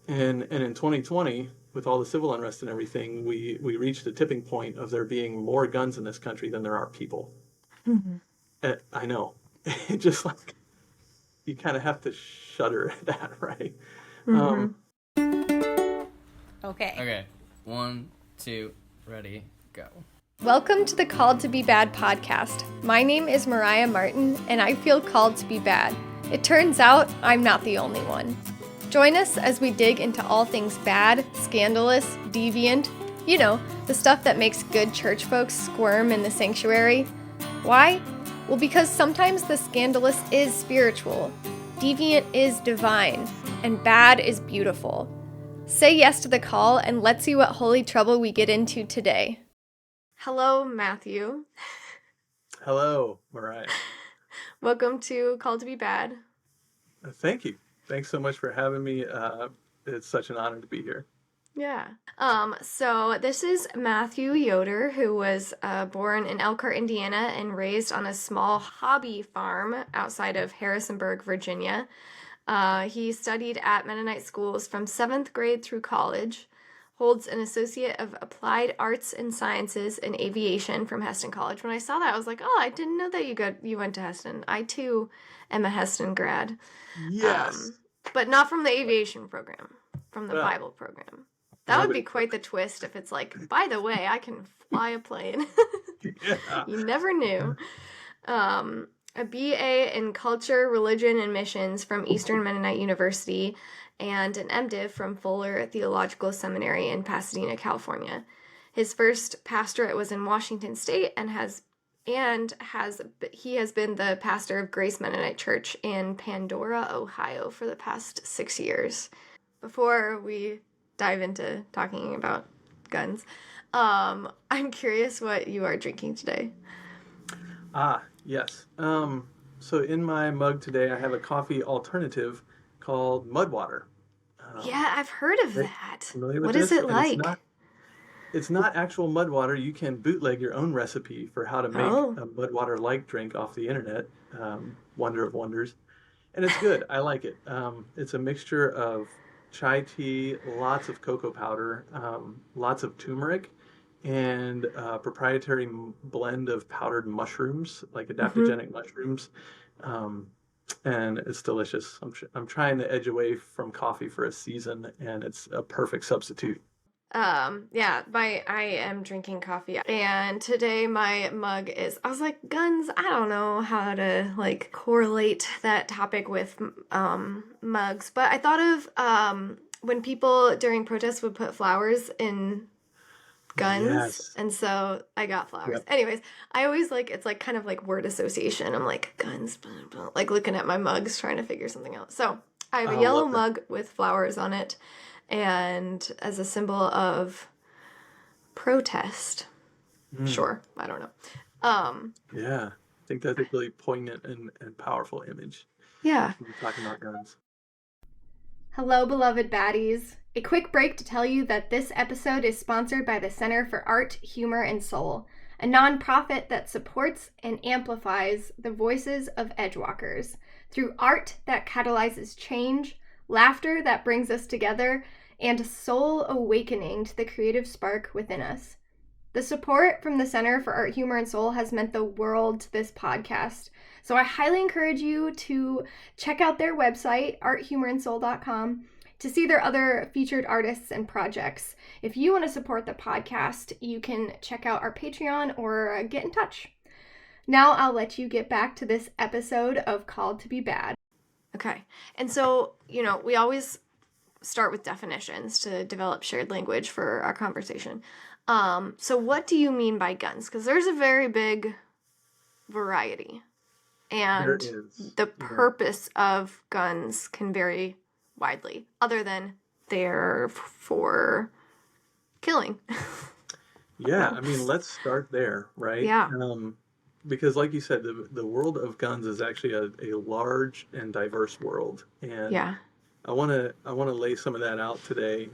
And in 2020, with all the civil unrest and everything, we reached a tipping point of there being more guns in this country than there are people. Mm-hmm. I know. It just like you kind of have to shudder at that, right? Mm-hmm. Okay. 1, 2, ready, go. Welcome to the Called to Be Bad podcast. My name is Mariah Martin, and I feel called to be bad. It turns out I'm not the only one. Join us as we dig into all things bad, scandalous, deviant, you know, the stuff that makes good church folks squirm in the sanctuary. Why? Well, because sometimes the scandalous is spiritual, deviant is divine, and bad is beautiful. Say yes to the call, and let's see what holy trouble we get into today. Hello, Matthew. Hello, Mariah. Welcome to Called to Be Bad. Thank you. Thanks so much for having me. It's such an honor to be here. Yeah. So this is Matthew Yoder, who was born in Elkhart, Indiana, and raised on a small hobby farm outside of Harrisonburg, Virginia. He studied at Mennonite schools from 7th grade through college, holds an Associate of Applied Arts and Sciences in Aviation from Heston College. When I saw that, I was like, oh, I didn't know that you went to Heston. I, too, am a Heston grad. Yes. But not from the aviation program, from the Bible program. That would be quite the twist if it's like, by the way, I can fly a plane. Yeah. You never knew. A BA in Culture, Religion, and Missions from Eastern Mennonite University, and an MDiv from Fuller Theological Seminary in Pasadena, California. His first pastorate was in Washington State, and he has been the pastor of Grace Mennonite Church in Pandora, Ohio, for the past 6 years. Before we dive into talking about guns, I'm curious what you are drinking today. Yes. So in my mug today, I have a coffee alternative called Mud Water. Yeah, I've heard of that. Familiar with What this? is it And like? it's not actual mud water. You can bootleg your own recipe for how to make a mud water-like drink off the internet. Wonder of wonders. And it's good. I like it. It's a mixture of chai tea, lots of cocoa powder, lots of turmeric, and a proprietary blend of powdered mushrooms, like adaptogenic mushrooms. And it's delicious. I'm trying to edge away from coffee for a season, and it's a perfect substitute. I am drinking coffee, and today my mug is, I was like, guns, I don't know how to like correlate that topic with mugs, but I thought of when people during protests would put flowers in guns. Yes. And so I got flowers. Yep. Anyways, I always like, it's like kind of like word association. I'm like, guns, blah, blah, like looking at my mugs trying to figure something out. So I have a yellow mug with flowers on it, and as a symbol of protest. Sure, I don't know. Yeah, I think that's a really poignant and powerful image. Yeah. When we're talking about guns. Hello, beloved baddies. A quick break to tell you that this episode is sponsored by the Center for Art, Humor, and Soul, a nonprofit that supports and amplifies the voices of edgewalkers through art that catalyzes change, laughter that brings us together, and soul awakening to the creative spark within us. The support from the Center for Art, Humor, and Soul has meant the world to this podcast. So I highly encourage you to check out their website, arthumorandsoul.com, to see their other featured artists and projects. If you want to support the podcast, you can check out our Patreon or get in touch. Now I'll let you get back to this episode of Called to Be Bad. Okay, and so, we always start with definitions to develop shared language for our conversation. So what do you mean by guns? Because there's a very big variety. And the purpose of guns can vary widely, other than they're for killing. Yeah, I mean, let's start there, right? Yeah. Because like you said, the world of guns is actually a large and diverse world. And yeah. I want to lay some of that out today,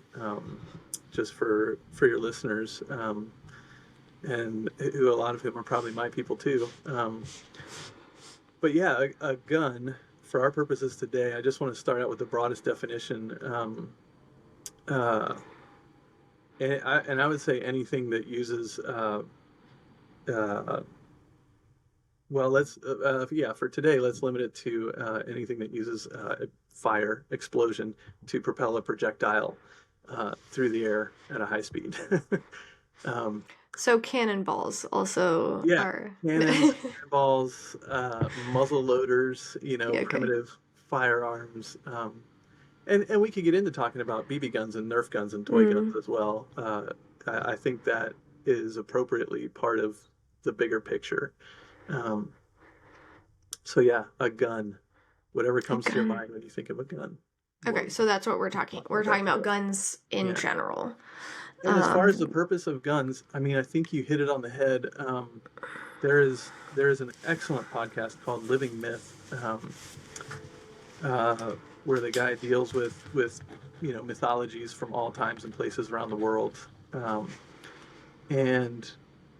just for your listeners, and who a lot of whom are probably my people too. But yeah, a gun, for our purposes today, I just want to start out with the broadest definition. and I would say anything that uses well, for today, let's limit it to anything that uses fire, explosion, to propel a projectile through the air at a high speed. So cannonballs also are... Cannons, cannonballs, muzzle loaders, primitive firearms. And we could get into talking about BB guns and Nerf guns and toy guns as well. I think that is appropriately part of the bigger picture. A gun, whatever comes to your mind when you think of a gun. Okay, so that's what we're talking. We're talking about guns in general. And as far as the purpose of guns, I mean, I think you hit it on the head. There is an excellent podcast called Living Myth, where the guy deals with mythologies from all times and places around the world, and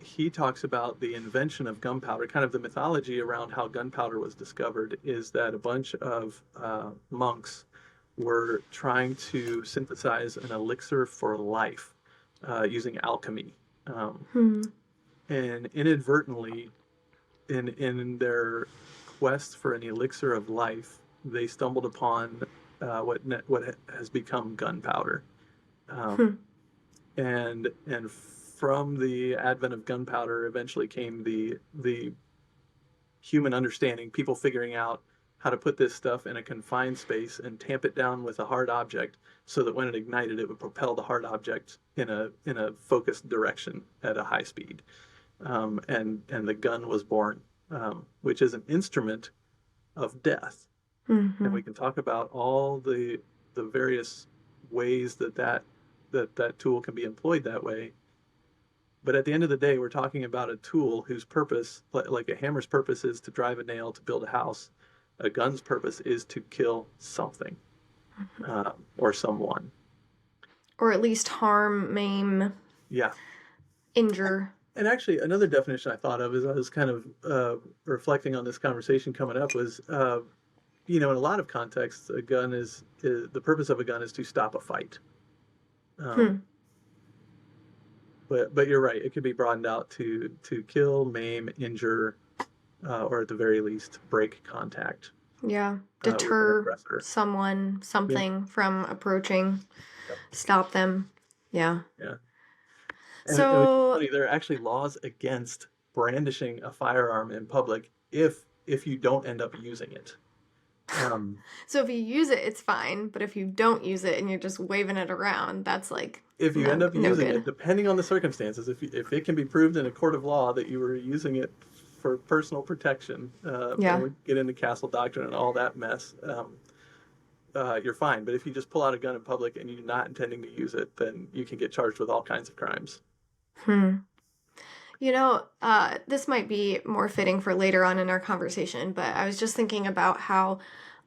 he talks about the invention of gunpowder. Kind of the mythology around how gunpowder was discovered is that a bunch of monks were trying to synthesize an elixir for life using alchemy, and inadvertently, in their quest for an elixir of life, they stumbled upon what has become gunpowder, and from the advent of gunpowder, eventually came the human understanding, people figuring out how to put this stuff in a confined space and tamp it down with a hard object, so that when it ignited, it would propel the hard object in a focused direction at a high speed, and the gun was born, which is an instrument of death. And we can talk about all the various ways that tool can be employed that way. But at the end of the day, we're talking about a tool whose purpose, like a hammer's purpose is to drive a nail to build a house. A gun's purpose is to kill something, or someone. Or at least harm, maim, injure. And actually, another definition I thought of as I was kind of reflecting on this conversation coming up was, in a lot of contexts, a gun is the purpose of a gun is to stop a fight. But you're right. It could be broadened out to kill, maim, injure, or at the very least, break contact. Yeah, deter something from approaching, stop them. Yeah. And so there are actually laws against brandishing a firearm in public if you don't end up using it. So if you use it, it's fine. But if you don't use it and you're just waving it around, that's like... If you end up using it, depending on the circumstances, if it can be proved in a court of law that you were using it for personal protection, and we get into castle doctrine and all that mess, you're fine. But if you just pull out a gun in public and you're not intending to use it, then you can get charged with all kinds of crimes. This might be more fitting for later on in our conversation, but I was just thinking about how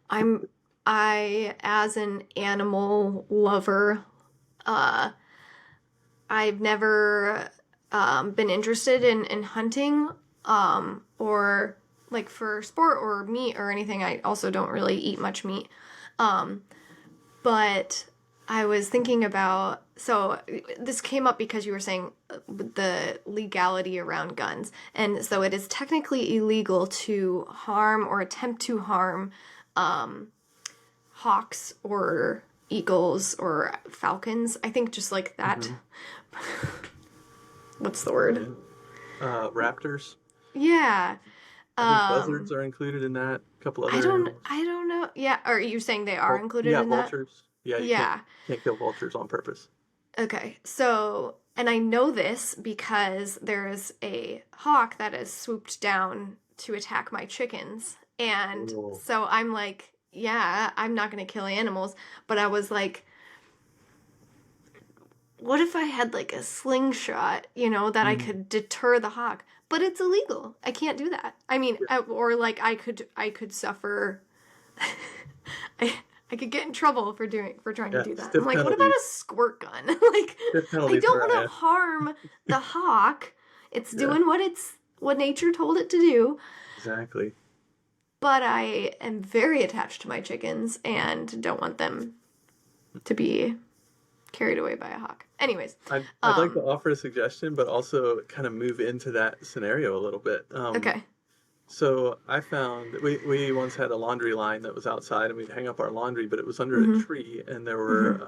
I, as an animal lover, I've never been interested in hunting, or like for sport or meat or anything. I also don't really eat much meat. But I was thinking about, so this came up because you were saying the legality around guns. And so it is technically illegal to harm or attempt to harm hawks or eagles or falcons. I think just like that. What's the word? Raptors. Yeah. I think buzzards are included in that. A couple other animals. I don't know. Yeah. Are you saying they are included in that? Vultures. Yeah, you can't kill vultures on purpose. Okay. So, and I know this because there is a hawk that has swooped down to attack my chickens. And so I'm like, yeah, I'm not going to kill animals. But I was like, what if I had like a slingshot, that I could deter the hawk? But it's illegal. I can't do that. I mean, or like I could suffer. I could get in trouble for trying to do that. I'm like, what about a squirt gun? Like, I don't want to harm the hawk. It's doing what nature told it to do. Exactly. But I am very attached to my chickens and don't want them to be carried away by a hawk. Anyways. I'd like to offer a suggestion, but also kind of move into that scenario a little bit. Okay. So I found we once had a laundry line that was outside, and we'd hang up our laundry, but it was under a tree, and there were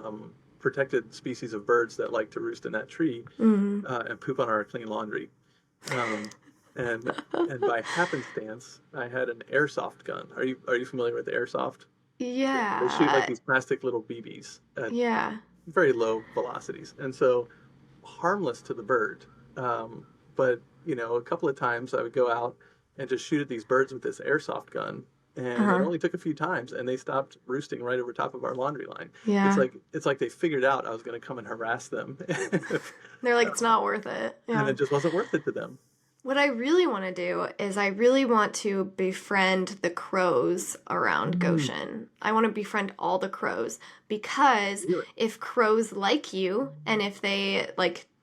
protected species of birds that like to roost in that tree and poop on our clean laundry. And by happenstance, I had an airsoft gun. Are you familiar with airsoft? Yeah. They shoot like these plastic little BBs at very low velocities, and so harmless to the bird. But a couple of times I would go out and just shoot at these birds with this airsoft gun, and it only took a few times, and they stopped roosting right over top of our laundry line. Yeah. It's like they figured out I was going to come and harass them. They're like, it's not worth it. Yeah. And it just wasn't worth it to them. What I really want to do is I really want to befriend the crows around Goshen. I want to befriend all the crows, because if crows like you, and if they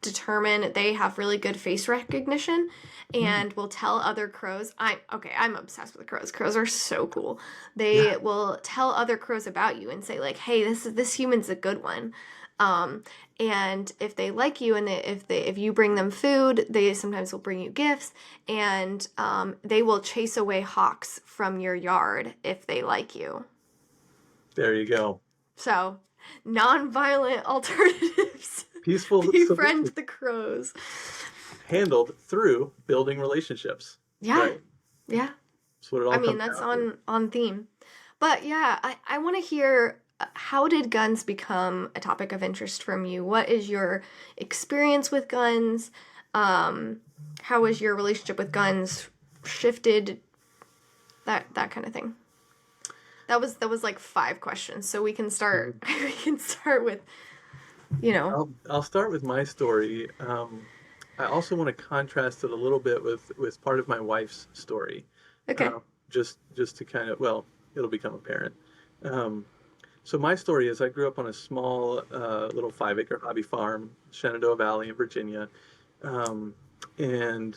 determine they have really good face recognition and will tell other crows, I'm obsessed with crows. Crows are so cool. They will tell other crows about you and say hey, this human's a good one. And if they like you, and if you bring them food, they sometimes will bring you gifts, and they will chase away hawks from your yard if they like you. There you go. So, non-violent alternatives. Peaceful Befriend the crows. Handled through building relationships. Yeah. Right? Yeah. That's what it all comes that's down to. on theme. But yeah, I want to hear, how did guns become a topic of interest from you? What is your experience with guns? How has your relationship with guns shifted? That kind of thing. That was 5 questions, so we can start. We can start with, I'll start with my story. I also want to contrast it a little bit with part of my wife's story. Okay. Just to kind of, it'll become apparent. So my story is I grew up on a small little 5-acre hobby farm, Shenandoah Valley in Virginia, and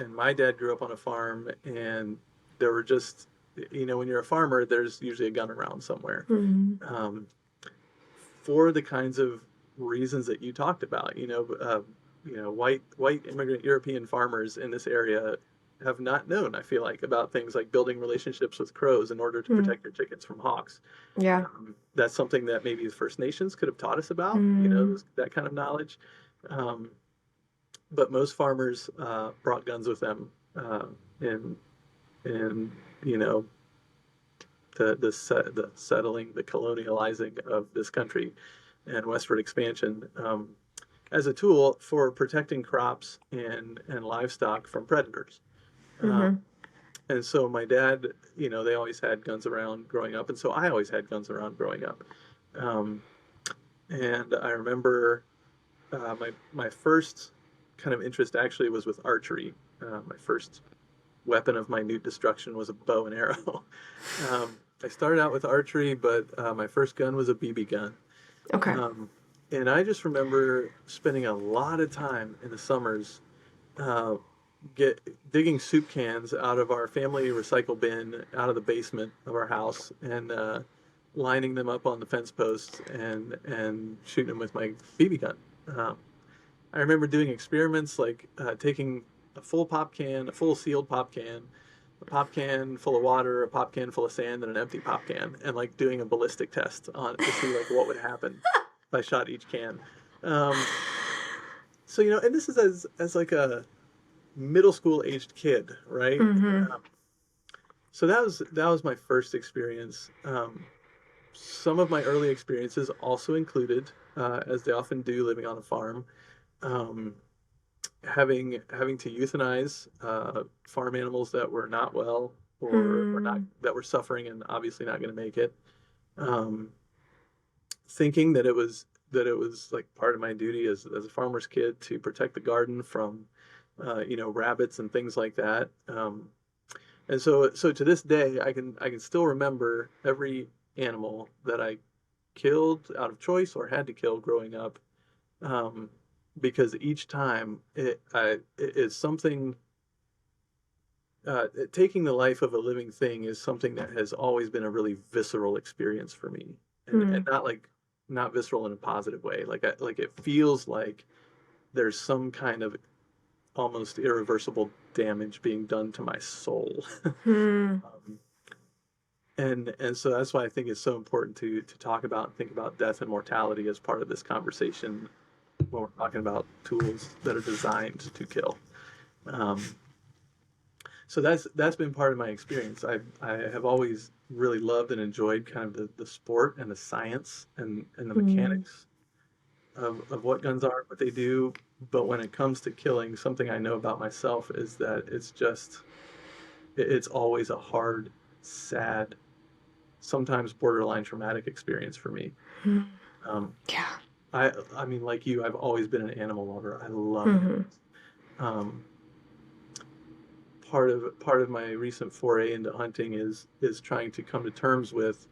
my dad grew up on a farm, and there were just, when you're a farmer, there's usually a gun around somewhere. Mm-hmm. For the kinds of reasons that you talked about, white immigrant European farmers in this area have not known, I feel like, about things like building relationships with crows in order to protect your chickens from hawks. Yeah. That's something that maybe the First Nations could have taught us about, that kind of knowledge. But most farmers brought guns with them in the settling, the colonializing of this country and westward expansion as a tool for protecting crops and livestock from predators. And so my dad, they always had guns around growing up, and so I always had guns around growing up. And I remember my first kind of interest actually was with archery. My first weapon of minute destruction was a bow and arrow. I started out with archery, but my first gun was a BB gun. Okay. And I just remember spending a lot of time in the summers digging soup cans out of our family recycle bin out of the basement of our house and lining them up on the fence posts and shooting them with my BB gun. I remember doing experiments like taking a full sealed pop can, a pop can full of water, a pop can full of sand, and an empty pop can, and doing a ballistic test on it to see what would happen if I shot each can. So and this is as like a middle school aged kid, right? Mm-hmm. So that was my first experience. Some of my early experiences also included, as they often do, living on a farm, having to euthanize farm animals that were not well or not, that were suffering and obviously not going to make it. Thinking that it was like part of my duty as a farmer's kid to protect the garden from rabbits and things like that. And so to this day, I can still remember every animal that I killed out of choice or had to kill growing up, because each time it is something. Taking the life of a living thing is something that has always been a really visceral experience for me, and not like not visceral in a positive way. Like it feels like there's some kind of almost irreversible damage being done to my soul. And so that's why I think it's so important to talk about and think about death and mortality as part of this conversation when we're talking about tools that are designed to kill. So that's been part of my experience. I have always really loved and enjoyed kind of the sport and the science and the mechanics of what guns are, what they do. But when it comes to killing, something I know about myself is that it's always a hard, sad, sometimes borderline traumatic experience for me. Yeah. I mean, like you, I've always been an animal lover. I love animals. Part of my recent foray into hunting is trying to come to terms with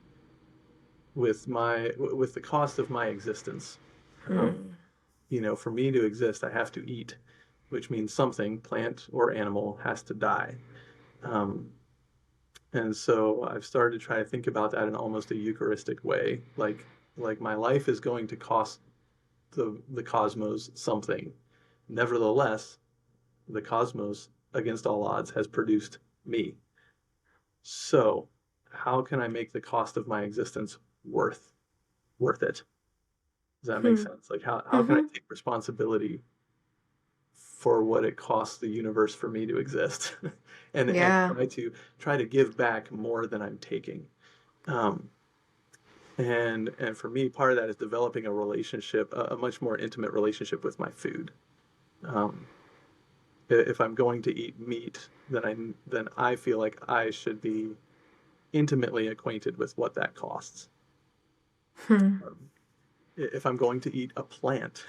the cost of my existence. For me to exist, I have to eat, which means something, plant or animal, has to die. And so I've started to try to think about that in almost a Eucharistic way, like my life is going to cost the cosmos something. Nevertheless, the cosmos, against all odds, has produced me. So how can I make the cost of my existence worth it? Does that make sense? Like how can I take responsibility for what it costs the universe for me to exist, and try to give back more than I'm taking. And for me, part of that is developing a relationship, a much more intimate relationship with my food. If I'm going to eat meat, then I feel like I should be intimately acquainted with what that costs. If I'm going to eat a plant,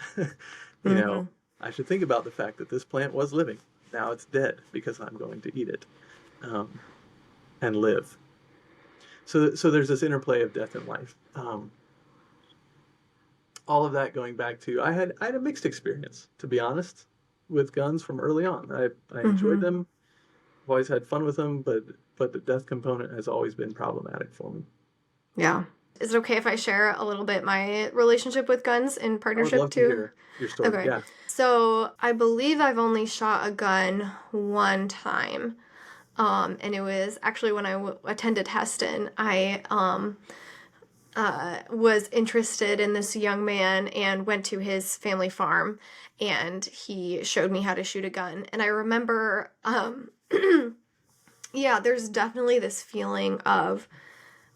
I should think about the fact that this plant was living. Now it's dead because I'm going to eat it and live. So there's this interplay of death and life. All of that going back to I had a mixed experience, to be honest, with guns from early on. I enjoyed them. I've always had fun with them, but the death component has always been problematic for me. Yeah. Is it okay if I share a little bit my relationship with guns in partnership I would love too? to hear your story. Okay. Yeah. So I believe I've only shot a gun one time. And it was actually when I attended Heston. I was interested in this young man and went to his family farm, and he showed me how to shoot a gun. And I remember, there's definitely this feeling of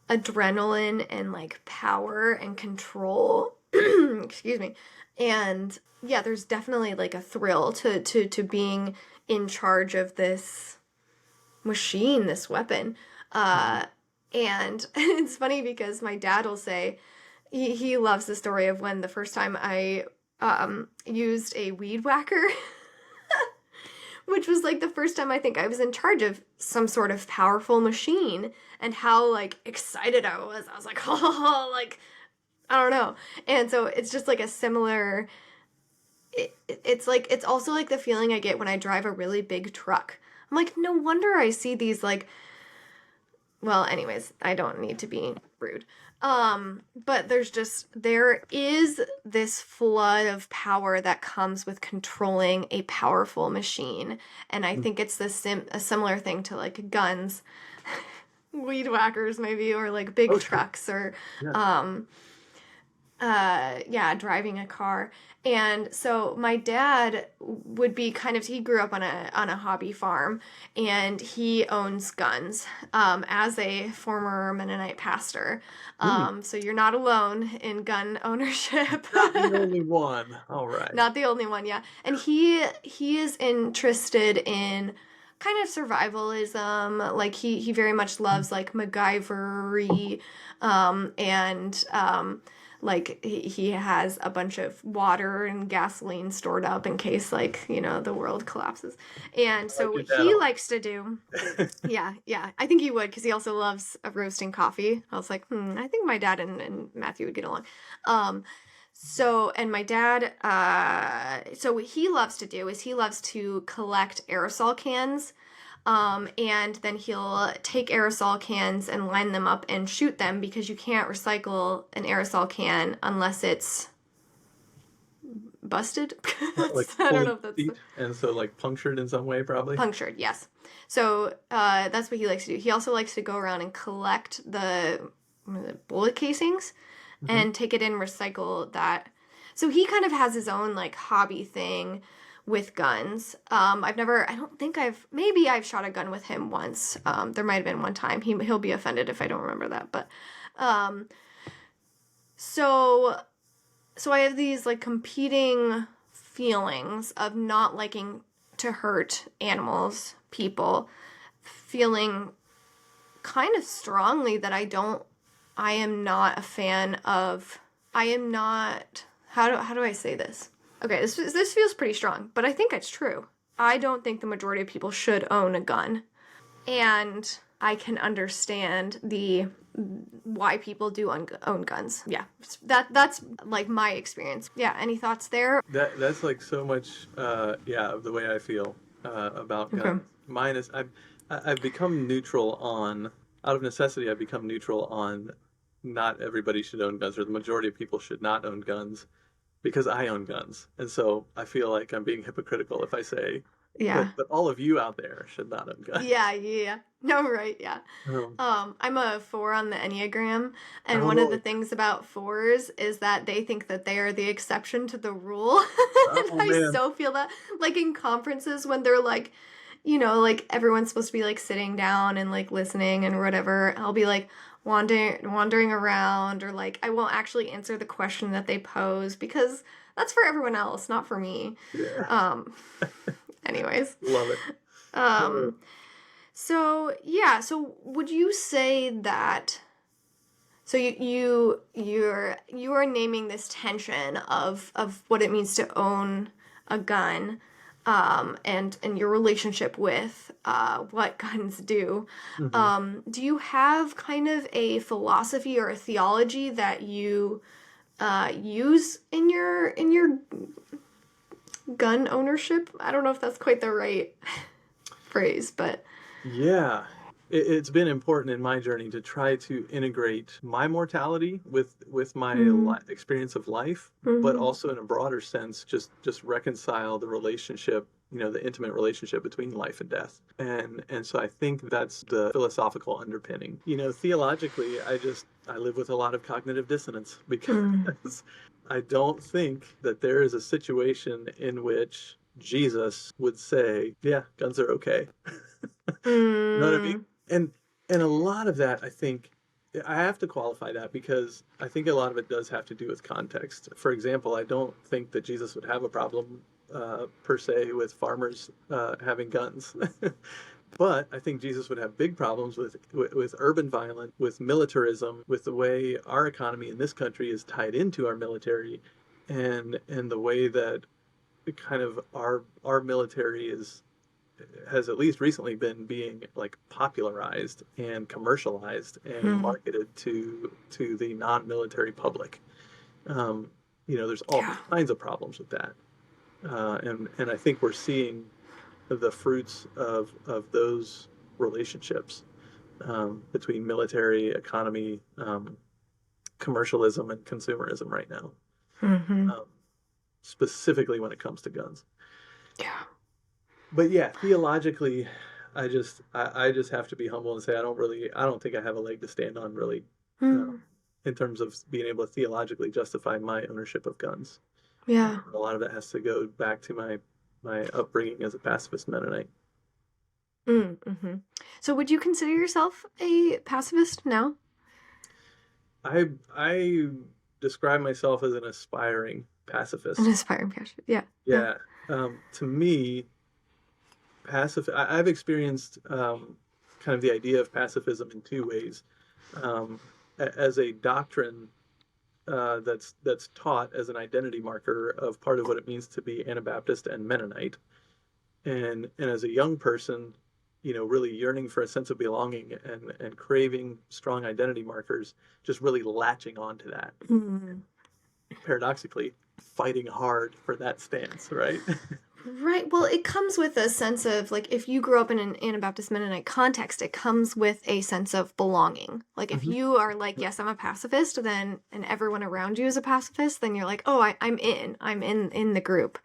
adrenaline and like power and control. Excuse me. And yeah, there's definitely like a thrill to being in charge of this machine, this weapon. And it's funny because my dad will say he loves the story of when the first time I used a weed whacker, which was like the first time I think I was in charge of some sort of powerful machine, and how like excited I was. I was like, oh, like, I don't know. And so it's just like a similar, it's like, it's also like the feeling I get when I drive a really big truck. I'm like, no wonder I see these like, well, anyways, I don't need to be rude. But there is this flood of power that comes with controlling a powerful machine. And I think it's a similar thing to like guns, weed whackers maybe, or like big trucks, or, driving a car. And so my dad would be he grew up on a hobby farm, and he owns guns, as a former Mennonite pastor. So you're not alone in gun ownership. Not the only one. All right. Not the only one, yeah. And he is interested in kind of survivalism. Like he very much loves like MacGyver-y, and like he has a bunch of water and gasoline stored up in case like, the world collapses. And so what he likes to do, yeah, I think he would, because he also loves roasting coffee. I was like, I think my dad and Matthew would get along. And my dad, so what he loves to do is he loves to collect aerosol cans, And then he'll take aerosol cans and line them up and shoot them, because you can't recycle an aerosol can unless it's busted. Like I don't know if that's and so like punctured in some way, probably. Punctured, yes. So that's what he likes to do. He also likes to go around and collect the bullet casings and take it in, recycle that. So he kind of has his own like hobby thing with guns. Maybe I've shot a gun with him once. There might have been one time. He'll be offended if I don't remember that. But so I have these like competing feelings of not liking to hurt animals, people, feeling kind of strongly that I am not a fan of, how do I say this? Okay, this feels pretty strong, but I think it's true. I don't think the majority of people should own a gun. And I can understand why people do own guns. Yeah, that's like my experience. Yeah, any thoughts there? That's like so much, of the way I feel about guns. Okay. Mine is, I've become neutral on, out of necessity, I've become neutral on not everybody should own guns, or the majority of people should not own guns, because I own guns. And so I feel like I'm being hypocritical if I say, but all of you out there should not own guns. Yeah. No, right, yeah. I'm a 4 on the Enneagram, and one of the things about 4s is that they think that they are the exception to the rule. And I so feel that, like in conferences when they're like, like everyone's supposed to be like sitting down and like listening and whatever, I'll be like wandering around, or like I won't actually answer the question that they pose, because that's for everyone else, not for me. Yeah. Anyways. Love it. So would you say that, so you are naming this tension of what it means to own a gun, and your relationship with what guns do. Do you have kind of a philosophy or a theology that you use in your gun ownership? I don't know if that's quite the right phrase, but yeah, it's been important in my journey to try to integrate my mortality with my experience of life, but also in a broader sense, just reconcile the relationship, the intimate relationship between life and death. And so I think that's the philosophical underpinning. Theologically, I live with a lot of cognitive dissonance, because I don't think that there is a situation in which Jesus would say, yeah, guns are okay. You know what I mean? And a lot of that, I think, I have to qualify that, because I think a lot of it does have to do with context. For example, I don't think that Jesus would have a problem per se with farmers having guns. But I think Jesus would have big problems with urban violence, with militarism, with the way our economy in this country is tied into our military, and the way that kind of our military has at least recently been being like popularized and commercialized and marketed to the non-military public. There's all kinds of problems with that, and I think we're seeing the fruits of those relationships between military, economy, commercialism, and consumerism right now, specifically when it comes to guns. Yeah. But yeah, theologically, I just have to be humble and say I don't think I have a leg to stand on, really, in terms of being able to theologically justify my ownership of guns. Yeah. A lot of that has to go back to my upbringing as a pacifist Mennonite. So would you consider yourself a pacifist now? I describe myself as an aspiring pacifist. An aspiring pacifist, yeah. Yeah. To me, I've experienced kind of the idea of pacifism in two ways. As a doctrine that's taught as an identity marker of part of what it means to be Anabaptist and Mennonite, and as a young person, really yearning for a sense of belonging and craving strong identity markers, just really latching onto that. Paradoxically, fighting hard for that stance, right? Right. Well, it comes with a sense of, like, if you grew up in an Anabaptist Mennonite context, it comes with a sense of belonging. Like, if you are like, yes, I'm a pacifist, then, and everyone around you is a pacifist, then you're like, oh, I'm in the group.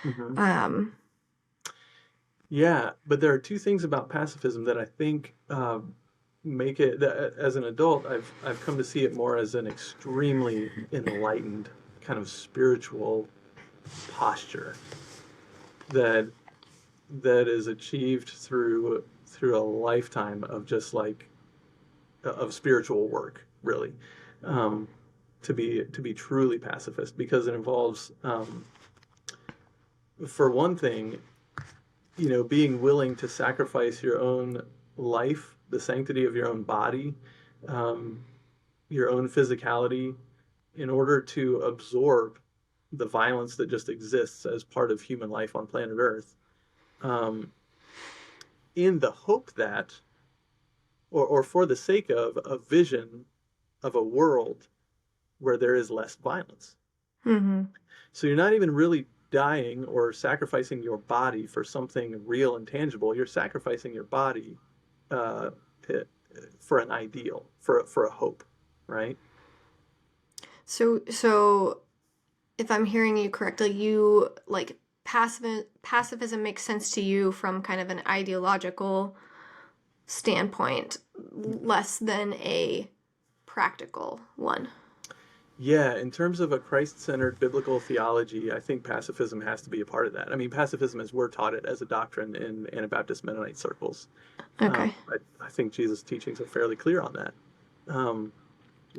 Mm-hmm. Yeah, but there are two things about pacifism that I think make it, as an adult, I've come to see it more as an extremely enlightened kind of spiritual posture that is achieved through a lifetime of just like of spiritual work, really, to be truly pacifist, because it involves, for one thing, being willing to sacrifice your own life, the sanctity of your own body, your own physicality, in order to absorb the violence that just exists as part of human life on planet Earth, in the hope that, or for the sake of a vision of a world where there is less violence. Mm-hmm. So you're not even really dying or sacrificing your body for something real and tangible. You're sacrificing your body for an ideal, for a hope, right? So if I'm hearing you correctly, you like pacifism makes sense to you from kind of an ideological standpoint, less than a practical one. Yeah, in terms of a Christ-centered biblical theology, I think pacifism has to be a part of that. I mean, pacifism, as we're taught it as a doctrine in Anabaptist Mennonite circles. Okay. I think Jesus' teachings are fairly clear on that.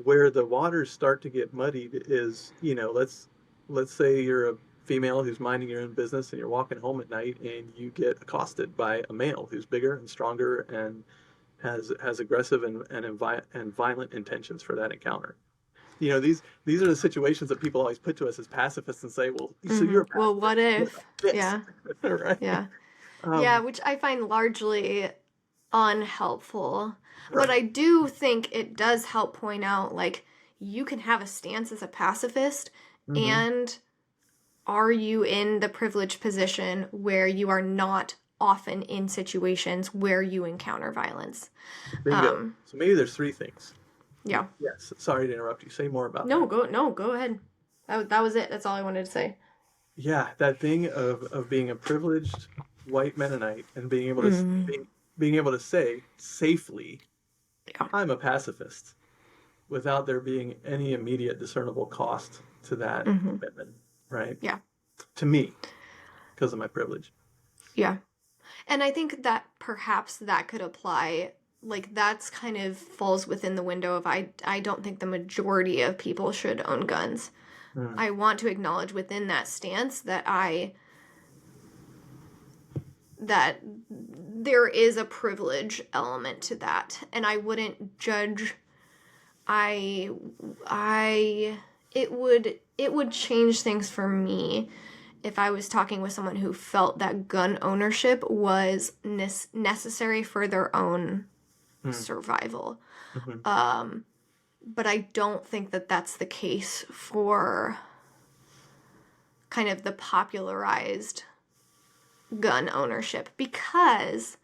Where the waters start to get muddied is, let's say you're a female who's minding your own business and you're walking home at night and you get accosted by a male who's bigger and stronger and has aggressive and violent intentions for that encounter. These are the situations that people always put to us as pacifists and say, well, so you're a pacifist. Well, what if? Yeah. Right? Yeah. Yeah, which I find largely unhelpful. Right. But I do think it does help point out, like, you can have a stance as a pacifist, and are you in the privileged position where you are not often in situations where you encounter violence? Bingo. So maybe there's three things. Yeah. Yes. Sorry to interrupt you. Say more about that. Go ahead. That was it. That's all I wanted to say. Yeah, that thing of being a privileged white Mennonite and being able to being able to say safely, I'm a pacifist, without there being any immediate discernible cost to that commitment, right? Yeah. To me, because of my privilege. Yeah. And I think that perhaps that could apply, like, that's kind of falls within the window of I don't think the majority of people should own guns. I want to acknowledge within that stance that that there is a privilege element to that, and I wouldn't judge. It would change things for me if I was talking with someone who felt that gun ownership was necessary for their own survival. But I don't think that that's the case for kind of the popularized gun ownership, because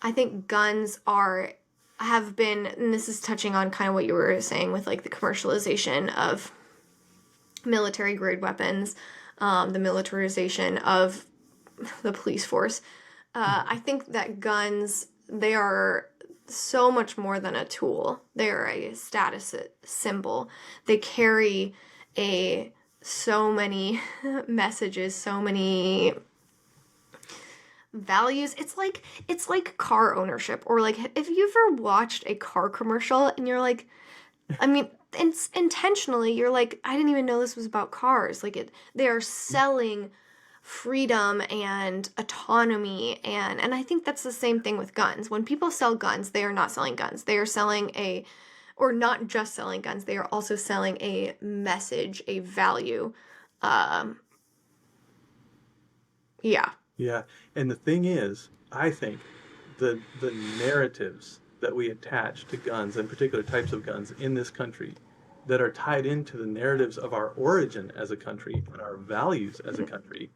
I think guns have been, and this is touching on kind of what you were saying with like the commercialization of military grade weapons, the militarization of the police force. I think that guns, they are so much more than a tool. They are a status symbol. They carry so many messages, so many values. It's like car ownership, or like if you've ever watched a car commercial and you're like, I mean, intentionally you're like, I didn't even know this was about cars. Like they are selling freedom and autonomy, and I think that's the same thing with guns. When people sell guns, they are not selling guns. They are selling or not just selling guns, they are also selling a message, a value. Yeah. Yeah, and the thing is, I think the narratives that we attach to guns, and particular types of guns in this country, that are tied into the narratives of our origin as a country and our values as a country,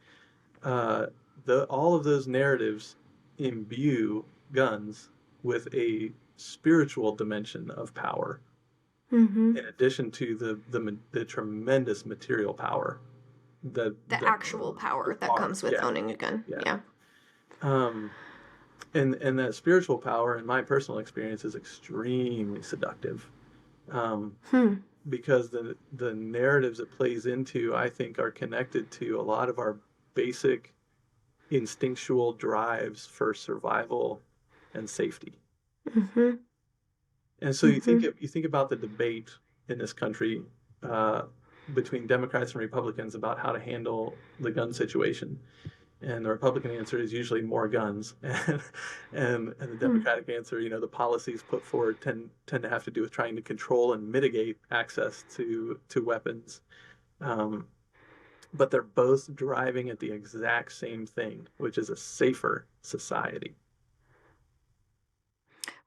all of those narratives imbue guns with a spiritual dimension of power, Mm-hmm. in addition to the tremendous material power The actual power that comes with owning a gun. Yeah. And that spiritual power, in my personal experience, is extremely seductive. Because the narratives it plays into, I think, are connected to a lot of our basic instinctual drives for survival and safety. Mm-hmm. And so you think about the debate in this country between Democrats and Republicans about how to handle the gun situation. And the Republican answer is usually more guns, and the Democratic answer, the policies put forward tend to have to do with trying to control and mitigate access to weapons. But they're both driving at the exact same thing, which is a safer society.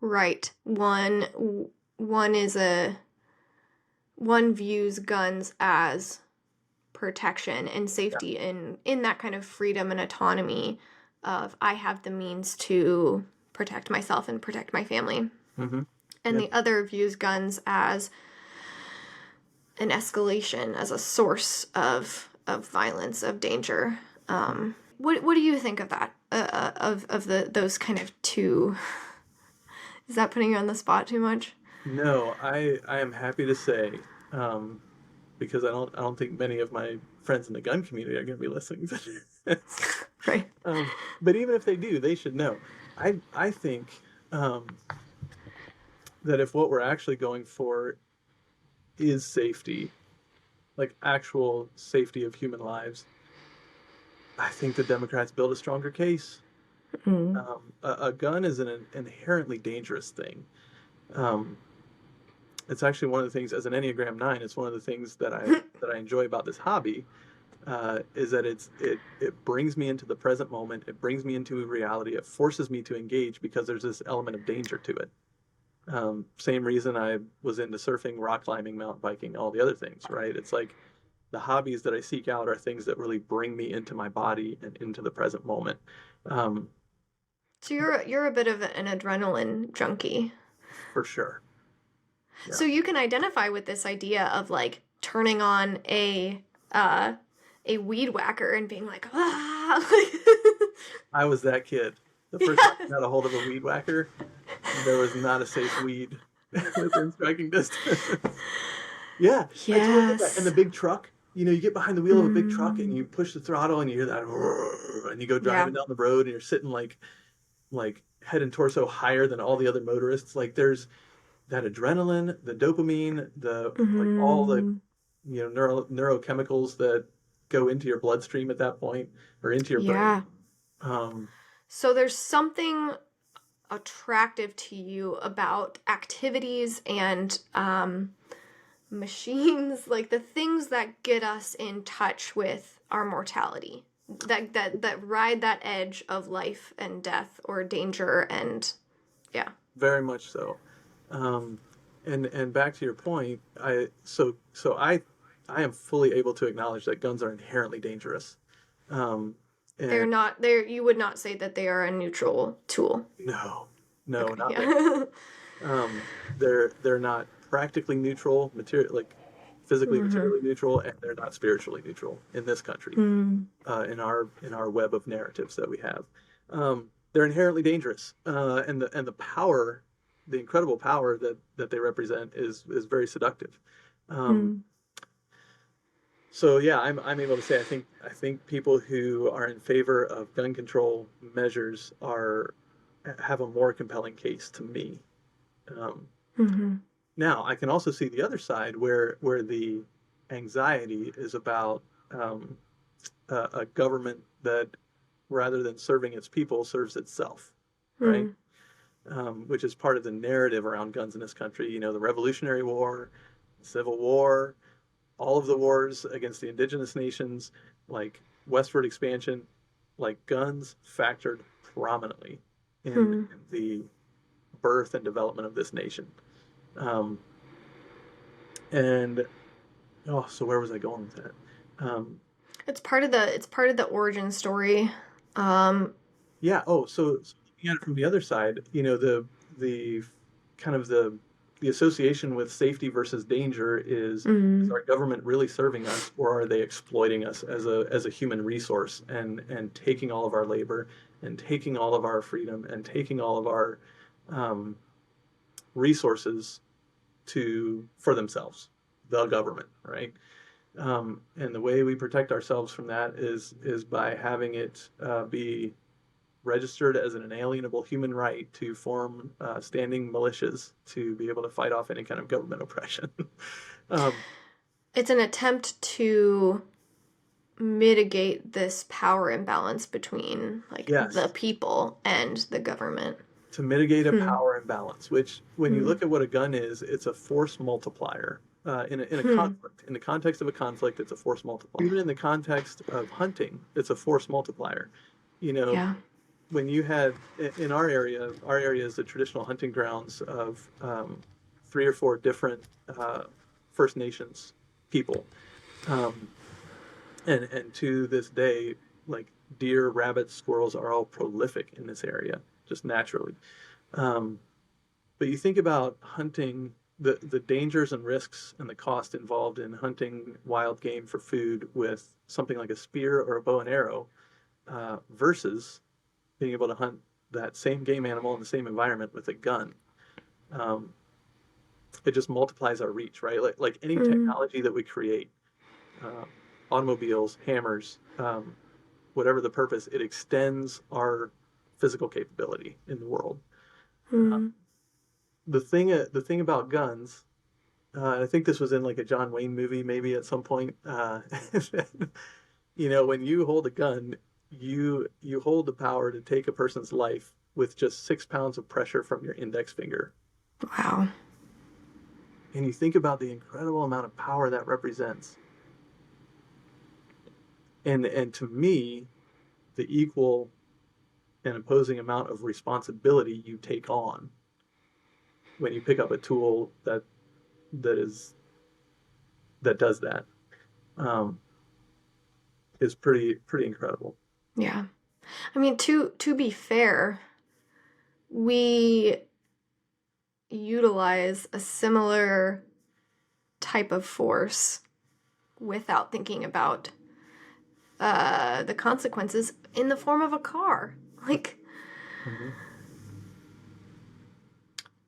Right. One views guns as protection and safety in that kind of freedom and autonomy of I have the means to protect myself and protect my family. Mm-hmm. And the other views guns as an escalation, as a source of violence, of danger. What do you think of that? Of those kind of two? Is that putting you on the spot too much? No, I am happy to say, because I don't think many of my friends in the gun community are going to be listening to this. Right. But even if they do, they should know. I think that if what we're actually going for is safety, like actual safety of human lives, I think the Democrats build a stronger case. A gun is an inherently dangerous thing. It's actually one of the things, as an Enneagram 9, it's one of the things that I enjoy about this hobby, is that it brings me into the present moment. It brings me into reality. It forces me to engage because there's this element of danger to it. Same reason I was into surfing, rock climbing, mountain biking, all the other things, right? It's like the hobbies that I seek out are things that really bring me into my body and into the present moment. So you're a bit of an adrenaline junkie. For sure. Yeah. So you can identify with this idea of like turning on a weed whacker and being like, ah. I was that kid. The first time I got a hold of a weed whacker, there was not a safe weed within striking distance. Yeah. Yes. I totally get that. And the big truck, you get behind the wheel of a big truck and you push the throttle and you hear that, and you go driving down the road and you're sitting like head and torso higher than all the other motorists. Like there's that adrenaline, the dopamine, like all the neurochemicals that go into your bloodstream at that point, or into your brain. So there's something attractive to you about activities and machines, like the things that get us in touch with our mortality, that ride that edge of life and death or danger, and very much so. And back to your point, I am fully able to acknowledge that guns are inherently dangerous. You would not say that they are a neutral tool. No, not really. They're not practically neutral, physically materially neutral, and they're not spiritually neutral in this country. In our web of narratives that we have, they're inherently dangerous, and the power, the incredible power that they represent is very seductive. So yeah, I'm able to say I think people who are in favor of gun control measures have a more compelling case to me. Now I can also see the other side where the anxiety is about a government that, rather than serving its people, serves itself, right? Which is part of the narrative around guns in this country. The Revolutionary War, Civil War, all of the wars against the indigenous nations, like westward expansion, like guns factored prominently in the birth and development of this nation. So where was I going with that? It's part of the origin story. Yeah. Oh, so looking at it from the other side, the kind of the association with safety versus danger is our government really serving us, or are they exploiting us as a human resource and taking all of our labor and taking all of our freedom and taking all of our resources for themselves, the government, right? And the way we protect ourselves from that is by having it be registered as an inalienable human right to form standing militias to be able to fight off any kind of government oppression. It's an attempt to mitigate this power imbalance between the people and the government. To mitigate a power imbalance, which when you look at what a gun is, it's a force multiplier. In a conflict, in the context of a conflict, it's a force multiplier. Even in the context of hunting, it's a force multiplier. When you had in our area is the traditional hunting grounds of 3 or 4 different First Nations people, and to this day, like deer, rabbits, squirrels are all prolific in this area just naturally. But you think about hunting, the dangers and risks and the cost involved in hunting wild game for food with something like a spear or a bow and arrow versus being able to hunt that same game animal in the same environment with a gun. It just multiplies our reach, right? Like any technology that we create, automobiles, hammers, whatever the purpose, it extends our physical capability in the world. The thing about guns, I think this was in like a John Wayne movie maybe at some point. When you hold a gun, you hold the power to take a person's life with just 6 pounds of pressure from your index finger. Wow. And you think about the incredible amount of power that represents. And to me, the equal and opposing amount of responsibility you take on when you pick up a tool that does that is pretty incredible. Yeah. I mean, to be fair, we utilize a similar type of force without thinking about the consequences in the form of a car.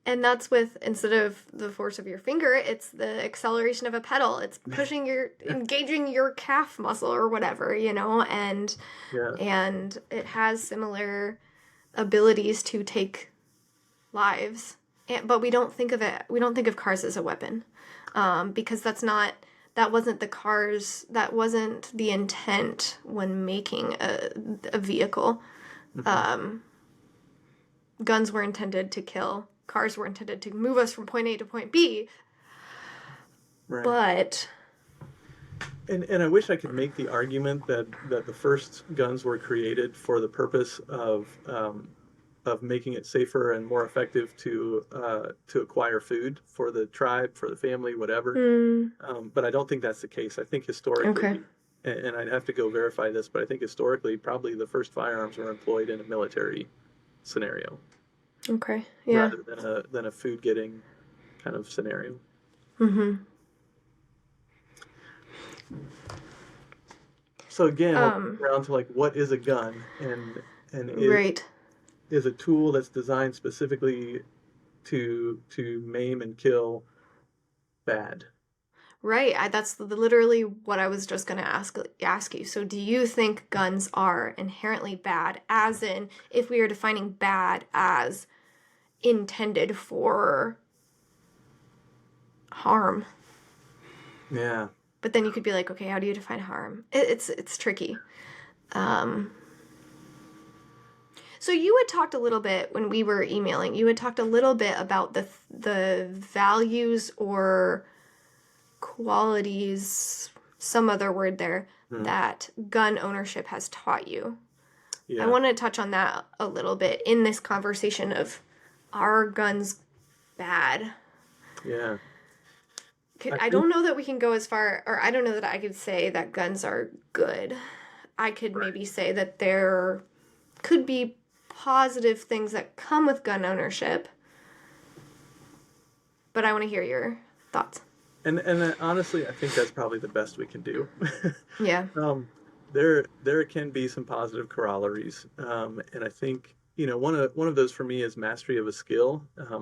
And that's with, instead of the force of your finger, it's the acceleration of a pedal. It's engaging your calf muscle or whatever, and it has similar abilities to take lives. But we don't think of cars as a weapon, because that wasn't the intent when making a vehicle. Guns were intended to kill. Cars were intended to move us from point A to point B. Right. But... And I wish I could make the argument that the first guns were created for the purpose of making it safer and more effective to acquire food for the tribe, for the family, whatever. But I don't think that's the case. I think historically, and I'd have to go verify this, but I think historically probably the first firearms were employed in a military scenario. Okay. Yeah. Rather than a food getting kind of scenario. So again, around to what is a gun, and is a tool that's designed specifically to maim and kill bad. Right. That's literally what I was just going to ask you. So do you think guns are inherently bad, as in if we are defining bad as intended for harm? Yeah. But then you could be like, okay, how do you define harm? It's tricky. So you had talked a little bit when we were emailing, you had talked a little bit about the values or qualities, some other word there, that gun ownership has taught you. Yeah. I want to touch on that a little bit in this conversation of, are guns bad? Yeah. I don't know that we can go as far, or I don't know that I could say that guns are good. I could maybe say that there could be positive things that come with gun ownership. But I want to hear your thoughts. And honestly, I think that's probably the best we can do. Yeah. There can be some positive corollaries, and I think one of those for me is mastery of a skill. A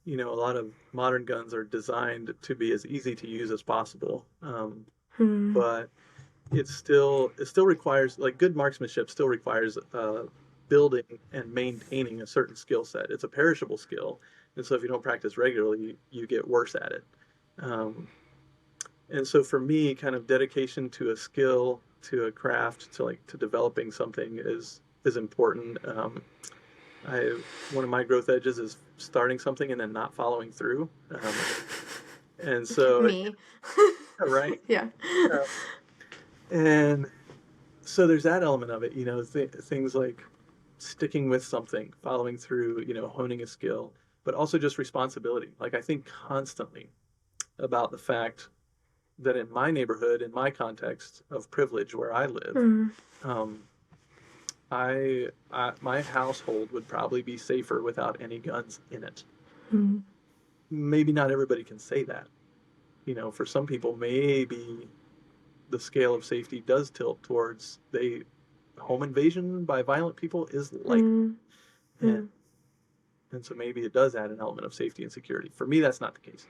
lot of modern guns are designed to be as easy to use as possible, but it still requires, like, good marksmanship still requires building and maintaining a certain skill set. It's a perishable skill, and so if you don't practice regularly, you get worse at it. And so for me, kind of dedication to a skill, to a craft, to developing something is important. One of my growth edges is starting something and then not following through. And so me, right? Yeah. And so there's that element of it, things like sticking with something, following through, honing a skill, but also just responsibility. Like, I think constantly about the fact that in my neighborhood, in my context of privilege where I live, my household would probably be safer without any guns in it. Maybe not everybody can say that. For some people, maybe the scale of safety does tilt towards home invasion by violent people is likely. And so maybe it does add an element of safety and security. For me, that's not the case.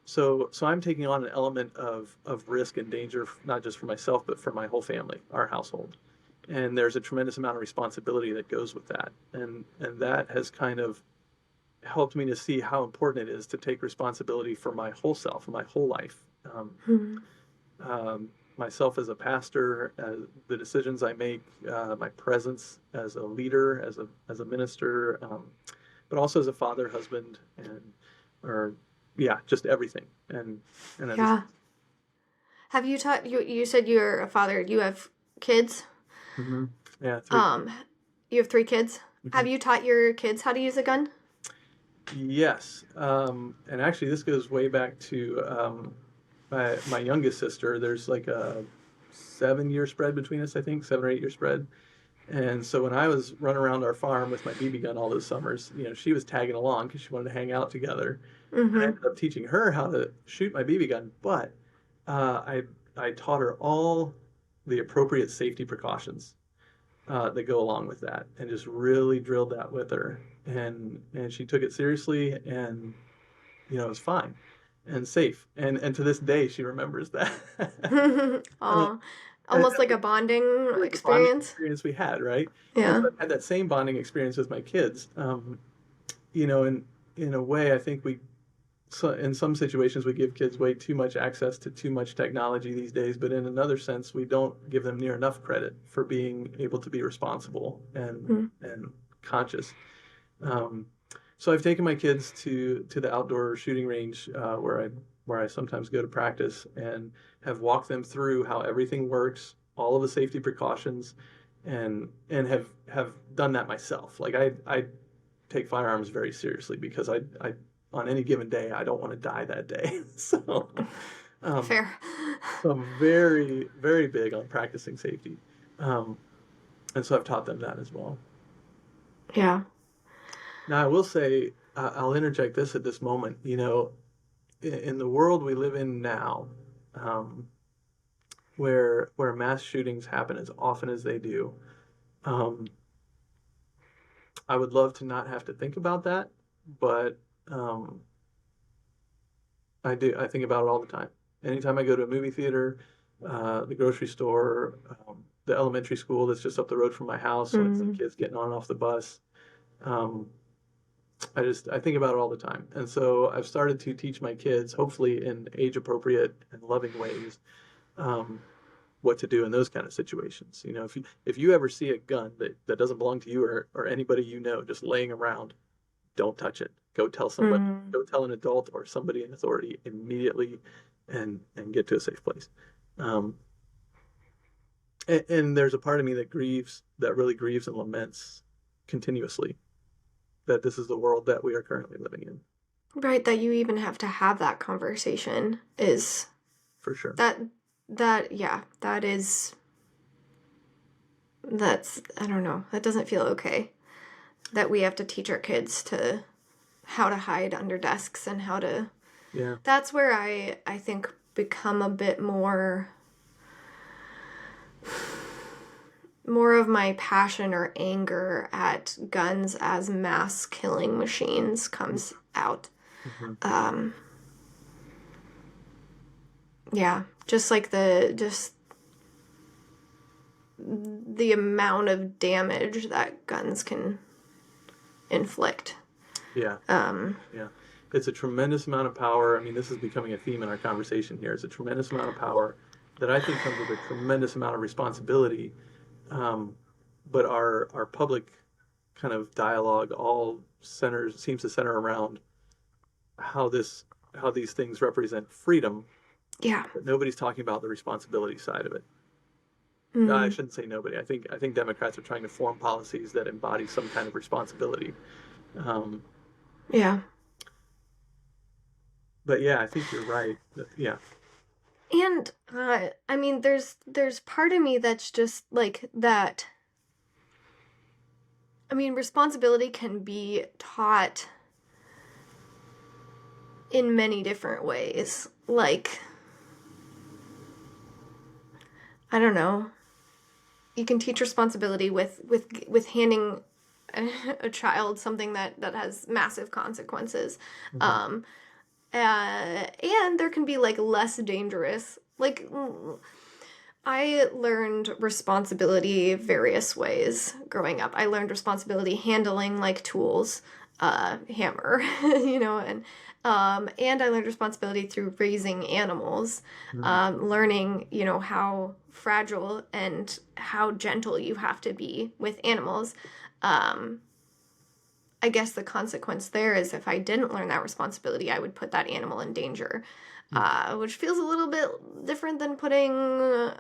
So I'm taking on an element of risk and danger, not just for myself, but for my whole family, our household. And there's a tremendous amount of responsibility that goes with that. And that has kind of helped me to see how important it is to take responsibility for my whole self, my whole life. Myself as a pastor, the decisions I make, my presence as a leader, as a minister, but also as a father, husband, just everything. And yeah. Have you taught, you said you're a father, do you have kids? Yeah, 3. You have 3 kids? Have you taught your kids how to use a gun? Yes. And actually this goes way back to my youngest sister. There's like a 7-year spread between us, I think, 7 or 8 year spread. And so when I was running around our farm with my BB gun all those summers, she was tagging along because she wanted to hang out together. And I ended up teaching her how to shoot my BB gun, but I taught her all the appropriate safety precautions that go along with that, and just really drilled that with her. And she took it seriously, and it was fine and safe. And to this day, she remembers that. Almost like a bonding experience. Bonding experience we had, right? Yeah. So I had that same bonding experience with my kids. In a way, I think in some situations we give kids way too much access to too much technology these days, but in another sense, we don't give them near enough credit for being able to be responsible and conscious. So I've taken my kids to the outdoor shooting range where I sometimes go to practice, and have walked them through how everything works, all of the safety precautions, and have done that myself. Like, I take firearms very seriously because I on any given day, I don't want to die that day. So fair. So I'm very, very big on practicing safety. And so I've taught them that as well. Yeah. Now, I will say, I'll interject this at this moment, in the world we live in now, where mass shootings happen as often as they do, I would love to not have to think about that, but I do. I think about it all the time. Anytime I go to a movie theater, the grocery store, the elementary school that's just up the road from my house, when the kids getting on and off the bus, I think about it all the time. And so I've started to teach my kids, hopefully in age appropriate and loving ways, what to do in those kind of situations. If you ever see a gun that doesn't belong to you or anybody just laying around, don't touch it. Go tell somebody. Go tell an adult or somebody in authority immediately, and get to a safe place. And there's a part of me that really grieves and laments continuously that this is the world that we are currently living in. Right, that you even have to have that conversation is For sure. That's I don't know. That doesn't feel okay. That we have to teach our kids to how to hide under desks and how to. Yeah. That's where I think become a bit more of my passion or anger at guns as mass killing machines comes out. Mm-hmm. Yeah, just like the amount of damage that guns can inflict. Yeah. Yeah. It's a tremendous amount of power. I mean, this is becoming a theme in our conversation here. It's a tremendous amount of power that I think comes with a tremendous amount of responsibility. But our public kind of dialogue all seems to center around how these things represent freedom. Yeah. But nobody's talking about the responsibility side of it. Mm. I shouldn't say nobody. I think Democrats are trying to form policies that embody some kind of responsibility. Yeah. But yeah, I think you're right. Yeah. And I mean, there's part of me that's just like that. I mean, responsibility can be taught in many different ways. Like, I don't know. You can teach responsibility with handing a child something that has massive consequences. Mm-hmm. And there can be like less dangerous. Like, I learned responsibility various ways growing up. I learned responsibility handling like tools, hammer, and I learned responsibility through raising animals, learning, how fragile and how gentle you have to be with animals. I guess the consequence there is if I didn't learn that responsibility, I would put that animal in danger, which feels a little bit different than putting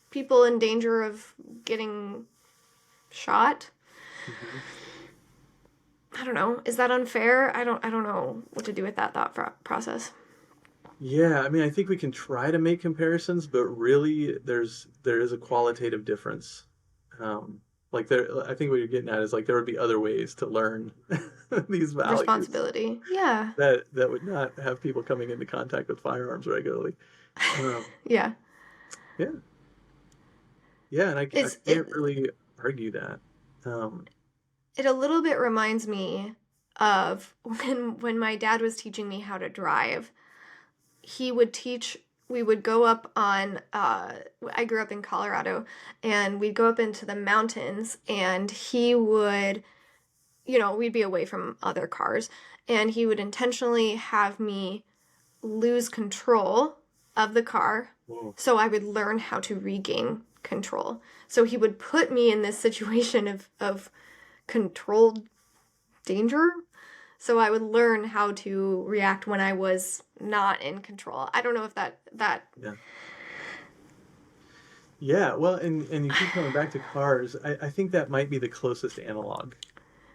people in danger of getting shot. Mm-hmm. I don't know. Is that unfair? I don't know what to do with that thought process. Yeah, I mean, I think we can try to make comparisons, but really, there is a qualitative difference. I think what you're getting at is like there would be other ways to learn these values. Responsibility, yeah. That would not have people coming into contact with firearms regularly. Yeah. Yeah. Yeah, and I can't really argue that. It a little bit reminds me of when my dad was teaching me how to drive. We would go up on, I grew up in Colorado, and we'd go up into the mountains, and he would, we'd be away from other cars, and he would intentionally have me lose control of the car. Whoa. So I would learn how to regain control. So he would put me in this situation of controlled danger. So I would learn how to react when I was not in control. I don't know if that. Yeah. Yeah, well, and you keep coming back to cars. I think that might be the closest analog,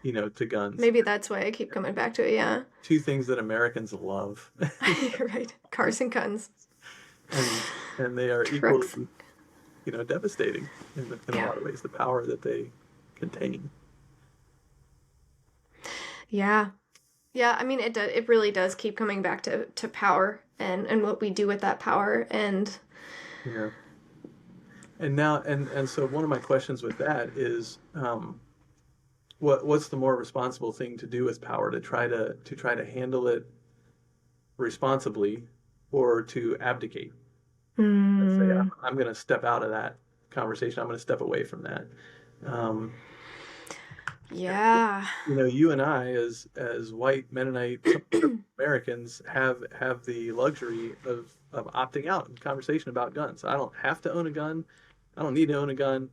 to guns. Maybe that's why I keep coming back to it, yeah. Two things that Americans love. Right. Cars and guns. And they are equally, devastating in a lot of ways, the power that they contain. Yeah. Yeah, I mean, it really does keep coming back to power and what we do with that power. And yeah. And now, and so one of my questions with that is, what's the more responsible thing to do with power, to try to handle it responsibly, or to abdicate? Let's say I'm going to step out of that conversation. I'm going to step away from that. Yeah. You and I, as white Mennonite Americans, have the luxury of opting out in conversation about guns. I don't have to own a gun. I don't need to own a gun.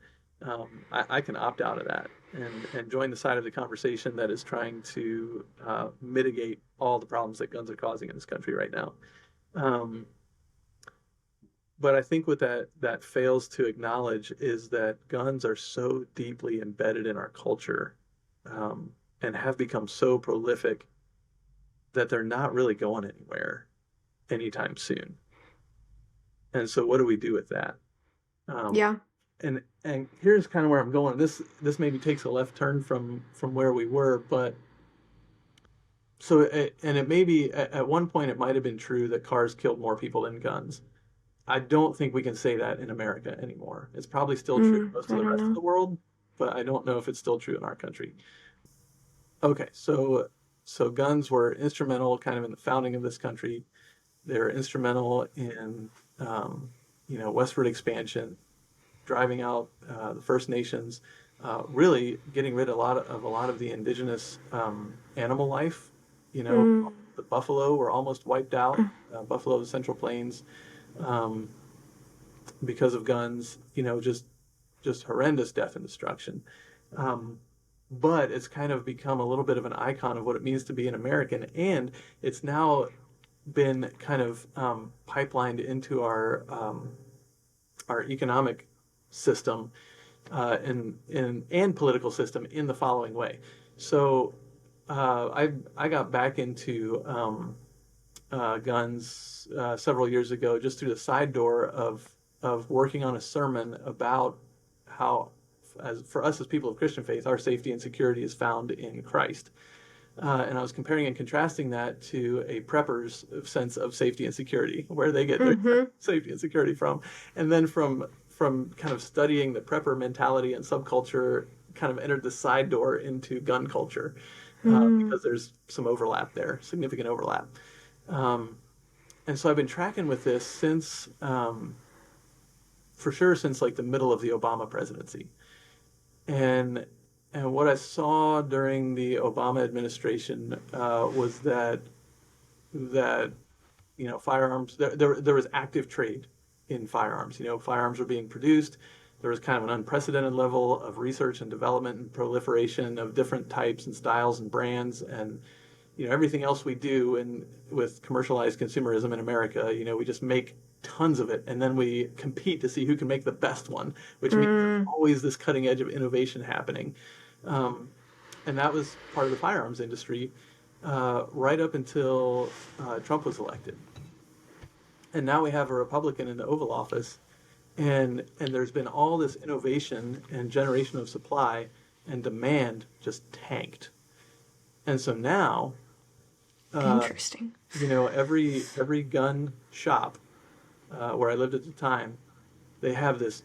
I can opt out of that and join the side of the conversation that is trying to mitigate all the problems that guns are causing in this country right now. But I think what that fails to acknowledge is that guns are so deeply embedded in our culture, and have become so prolific that they're not really going anywhere anytime soon. And so what do we do with that? Yeah. And here's kind of where I'm going. This maybe takes a left turn from where we were, but and it may be at one point it might have been true that cars killed more people than guns. I don't think we can say that in America anymore. It's probably still true in most of the rest of the world, but I don't know if it's still true in our country. Okay, so guns were instrumental kind of in the founding of this country. They're instrumental in westward expansion, driving out the First Nations, really getting rid of a lot of the indigenous animal life. The buffalo were almost wiped out. Buffalo, the Central Plains, because of guns. Just horrendous death and destruction. But it's kind of become a little bit of an icon of what it means to be an American, and it's now been kind of pipelined into our economic system and political system in the following way. So I got back into guns several years ago, just through the side door of working on a sermon about how, for us as people of Christian faith, our safety and security is found in Christ. And I was comparing and contrasting that to a prepper's sense of safety and security, where they get their safety and security from. And then from kind of studying the prepper mentality and subculture, kind of entered the side door into gun culture, because there's some overlap there, significant overlap. And so I've been tracking with this since, for sure, since like the middle of the Obama presidency. And what I saw during the Obama administration was that firearms, there was active trade in firearms. Firearms were being produced. There was kind of an unprecedented level of research and development and proliferation of different types and styles and brands, and everything else we do with commercialized consumerism in America. We just make tons of it, and then we compete to see who can make the best one, which means there's always this cutting edge of innovation happening. And that was part of the firearms industry right up until Trump was elected. And now we have a Republican in the Oval Office, and there's been all this innovation and generation of supply, and demand just tanked. And so now, interesting. Every gun shop where I lived at the time, they have this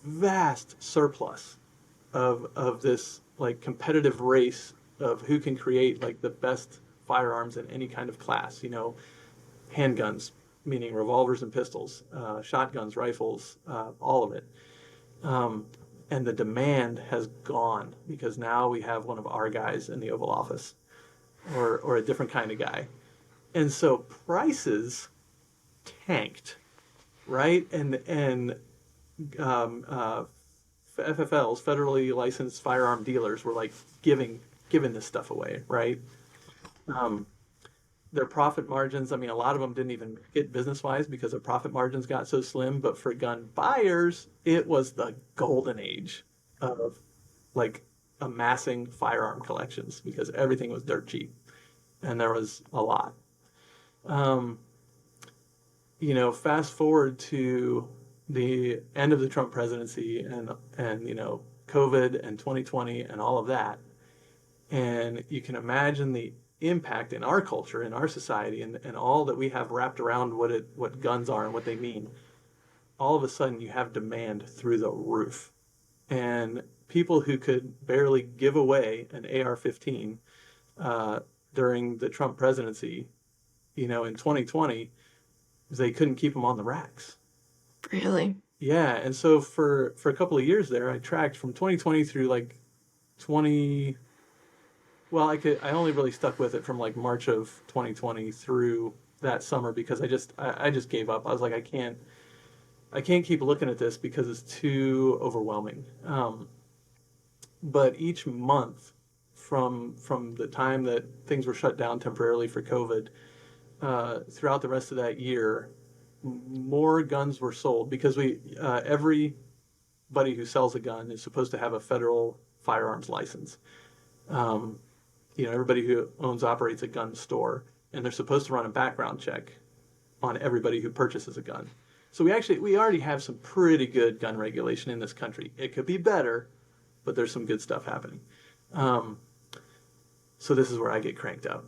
vast surplus of this like competitive race of who can create like the best firearms in any kind of class. Handguns, meaning revolvers and pistols, shotguns, rifles, all of it. And the demand has gone because now we have one of our guys in the Oval Office, or a different kind of guy. And so prices tanked, right? And FFLs, federally licensed firearm dealers, were like giving this stuff away, right? Their profit margins, a lot of them didn't even make it business-wise because their profit margins got so slim, but for gun buyers, it was the golden age of like amassing firearm collections because everything was dirt cheap, and there was a lot. Fast forward to the end of the Trump presidency and COVID and 2020 and all of that, and you can imagine the impact in our culture, in our society, and all that we have wrapped around what guns are and what they mean. All of a sudden, you have demand through the roof, and people who could barely give away an AR-15 during the Trump presidency, in 2020, they couldn't keep them on the racks. Really? Yeah, and so for a couple of years there, I tracked from 2020 through like 20. Well, I only really stuck with it from like March of 2020 through that summer because I just gave up. I was like, I can't keep looking at this because it's too overwhelming. But each month from the time that things were shut down temporarily for COVID, throughout the rest of that year, more guns were sold because everybody who sells a gun is supposed to have a federal firearms license. Everybody who operates a gun store and they're supposed to run a background check on everybody who purchases a gun. So we already have some pretty good gun regulation in this country. It could be better, but there's some good stuff happening. So this is where I get cranked up.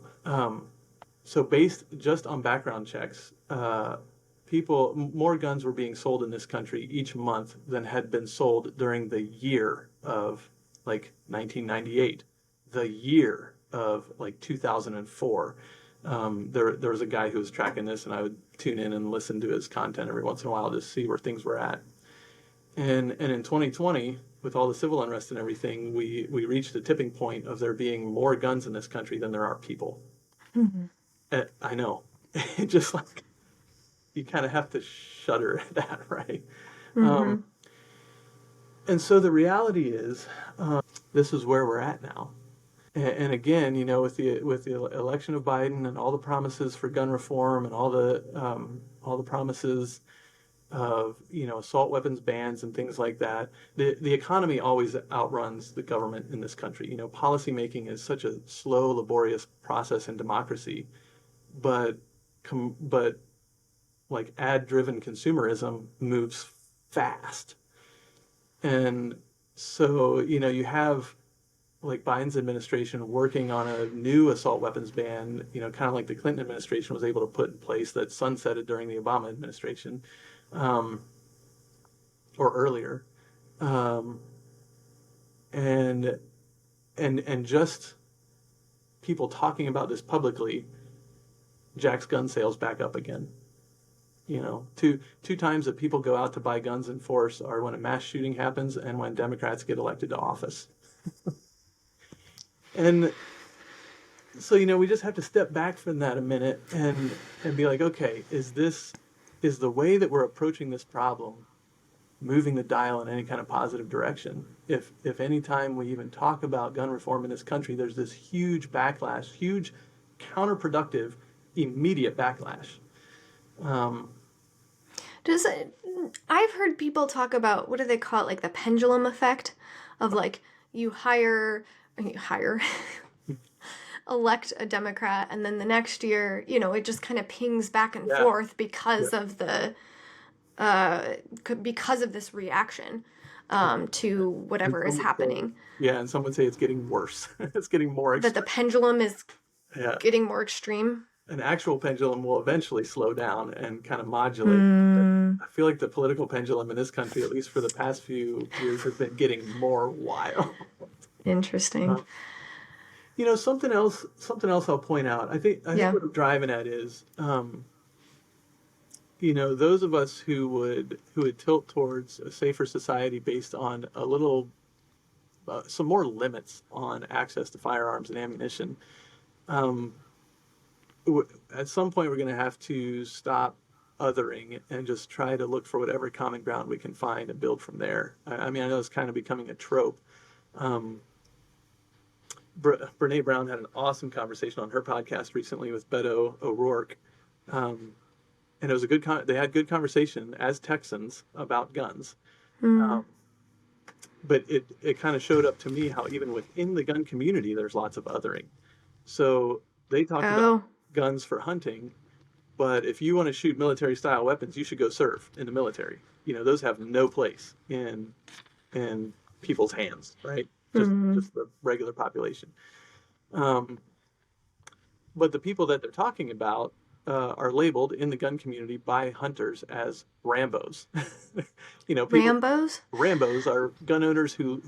So based just on background checks, more guns were being sold in this country each month than had been sold during the year of like 1998, the year of like 2004. There was a guy who was tracking this, and I would tune in and listen to his content every once in a while to see where things were at. And in 2020, with all the civil unrest and everything, we reached a tipping point of there being more guns in this country than there are people. Mm-hmm. I know. It just like, you kind of have to shudder at that, right? Mm-hmm. And so the reality is, this is where we're at now. And again, you know, with the election of Biden and all the promises for gun reform and all the promises of, you know, assault weapons bans and things like that, the economy always outruns the government in this country. You know, policymaking is such a slow, laborious process in democracy, but like ad-driven consumerism moves fast. And so, you know, you have like Biden's administration working on a new assault weapons ban, you know, kind of like the Clinton administration was able to put in place that sunsetted during the Obama administration, or earlier. And just people talking about this publicly jacks gun sales back up again. You know, two times that people go out to buy guns in force are when a mass shooting happens and when Democrats get elected to office. And so, you know, we just have to step back from that a minute and be like, okay, is the way that we're approaching this problem moving the dial in any kind of positive direction? If any time we even talk about gun reform in this country, there's this huge backlash, huge counterproductive, immediate backlash. I've heard people talk about, what do they call it, like the pendulum effect of like you elect a Democrat, and then the next year, you know, it just kind of pings back and forth because of because of this reaction to whatever is happening. Yeah, and some would say it's getting worse. It's getting more extreme. That the pendulum is getting more extreme. An actual pendulum will eventually slow down and kind of modulate. I feel like the political pendulum in this country, at least for the past few years, has been getting more wild. Interesting. You know, something else I'll point out. I think what I'm driving at is, you know, those of us who would tilt towards a safer society based on a little, some more limits on access to firearms and ammunition. At some point, we're going to have to stop othering and just try to look for whatever common ground we can find and build from there. I mean, I know it's kind of becoming a trope. Brene Brown had an awesome conversation on her podcast recently with Beto O'Rourke. And it was they had good conversation as Texans about guns. But it kind of showed up to me how even within the gun community, there's lots of othering. So they talked about guns for hunting, but if you want to shoot military style weapons, you should go serve in the military. You know, those have no place in people's hands, right? Just the regular population. But the people that they're talking about are labeled in the gun community by hunters as Rambos. You know, Rambos are gun owners who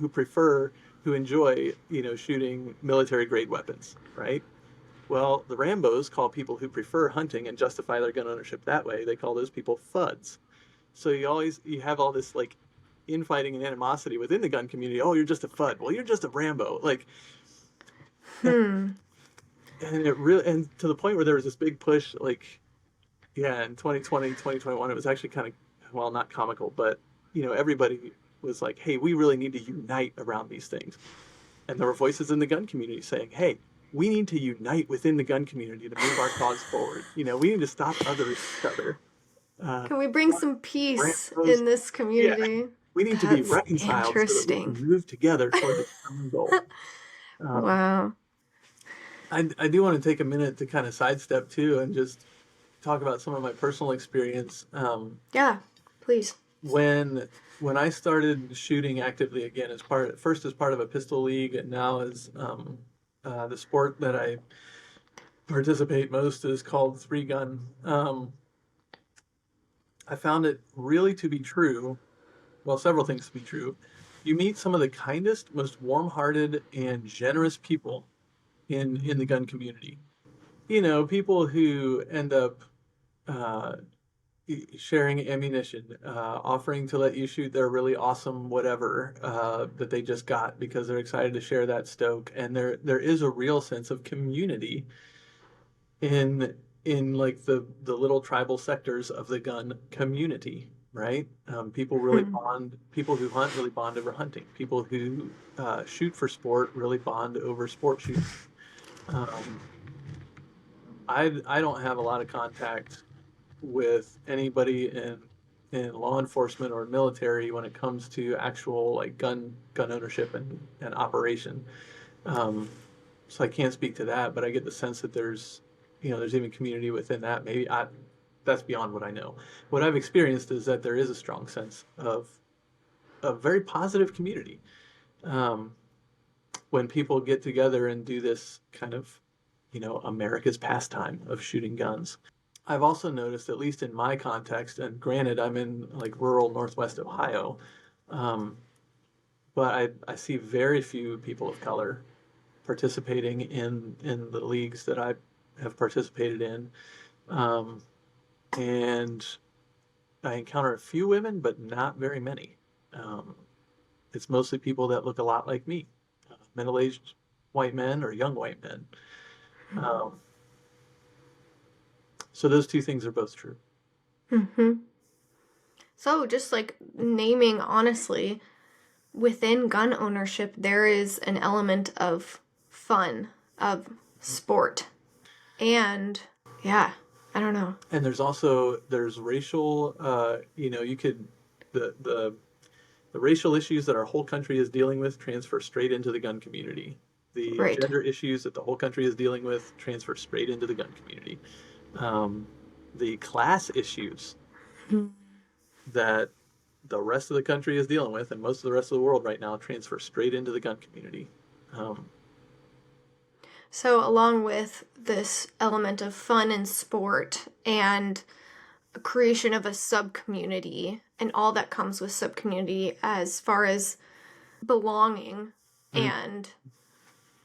enjoy, you know, shooting military grade weapons, right? Well, the Rambos call people who prefer hunting and justify their gun ownership that way. They call those people FUDs. So you have all this like infighting and animosity within the gun community. Oh, you're just a FUD. Well, you're just a Rambo. Like, and to the point where there was this big push, like, in 2020, 2021, it was actually kind of, well, not comical, but, you know, everybody was like, hey, we really need to unite around these things. And there were voices in the gun community saying, hey, we need to unite within the gun community to move our cause forward. You know, we need to stop each other. Can we bring some peace in this community? Yeah. We need to be reconciled so that we can move together toward the common goal. Wow. I do want to take a minute to kind of sidestep too and just talk about some of my personal experience. Yeah, please. When I started shooting actively again, as part of a pistol league, and now as the sport that I participate most is called three gun. I found it really to be true. Well, several things to be true. You meet some of the kindest, most warm-hearted, and generous people in the gun community. You know, people who end up uh, sharing ammunition, offering to let you shoot their really awesome whatever that they just got because they're excited to share that stoke. And there is a real sense of community in like the little tribal sectors of the gun community, right? People really bond. People who hunt really bond over hunting. People who shoot for sport really bond over sport shooting. Um, I don't have a lot of contact with anybody in law enforcement or military when it comes to actual like gun ownership and operation. So I can't speak to that, but I get the sense that there's even community within that. That's beyond what I know. What I've experienced is that there is a strong sense of a very positive community when people get together and do this kind of, America's pastime of shooting guns. I've also noticed, at least in my context, and granted, I'm in like rural Northwest Ohio, but I see very few people of color participating in the leagues that I have participated in, and I encounter a few women, but not very many. It's mostly people that look a lot like me, middle-aged white men or young white men. So those two things are both true. So just like naming honestly, within gun ownership, there is an element of fun, of sport. And yeah, I don't know. And there's racial, the racial issues that our whole country is dealing with transfer straight into the gun community. The Right. gender issues that the whole country is dealing with transfer straight into the gun community. The class issues that the rest of the country is dealing with, and most of the rest of the world right now, transfer straight into the gun community. So along with this element of fun and sport and a creation of a sub-community and all that comes with sub-community as far as belonging and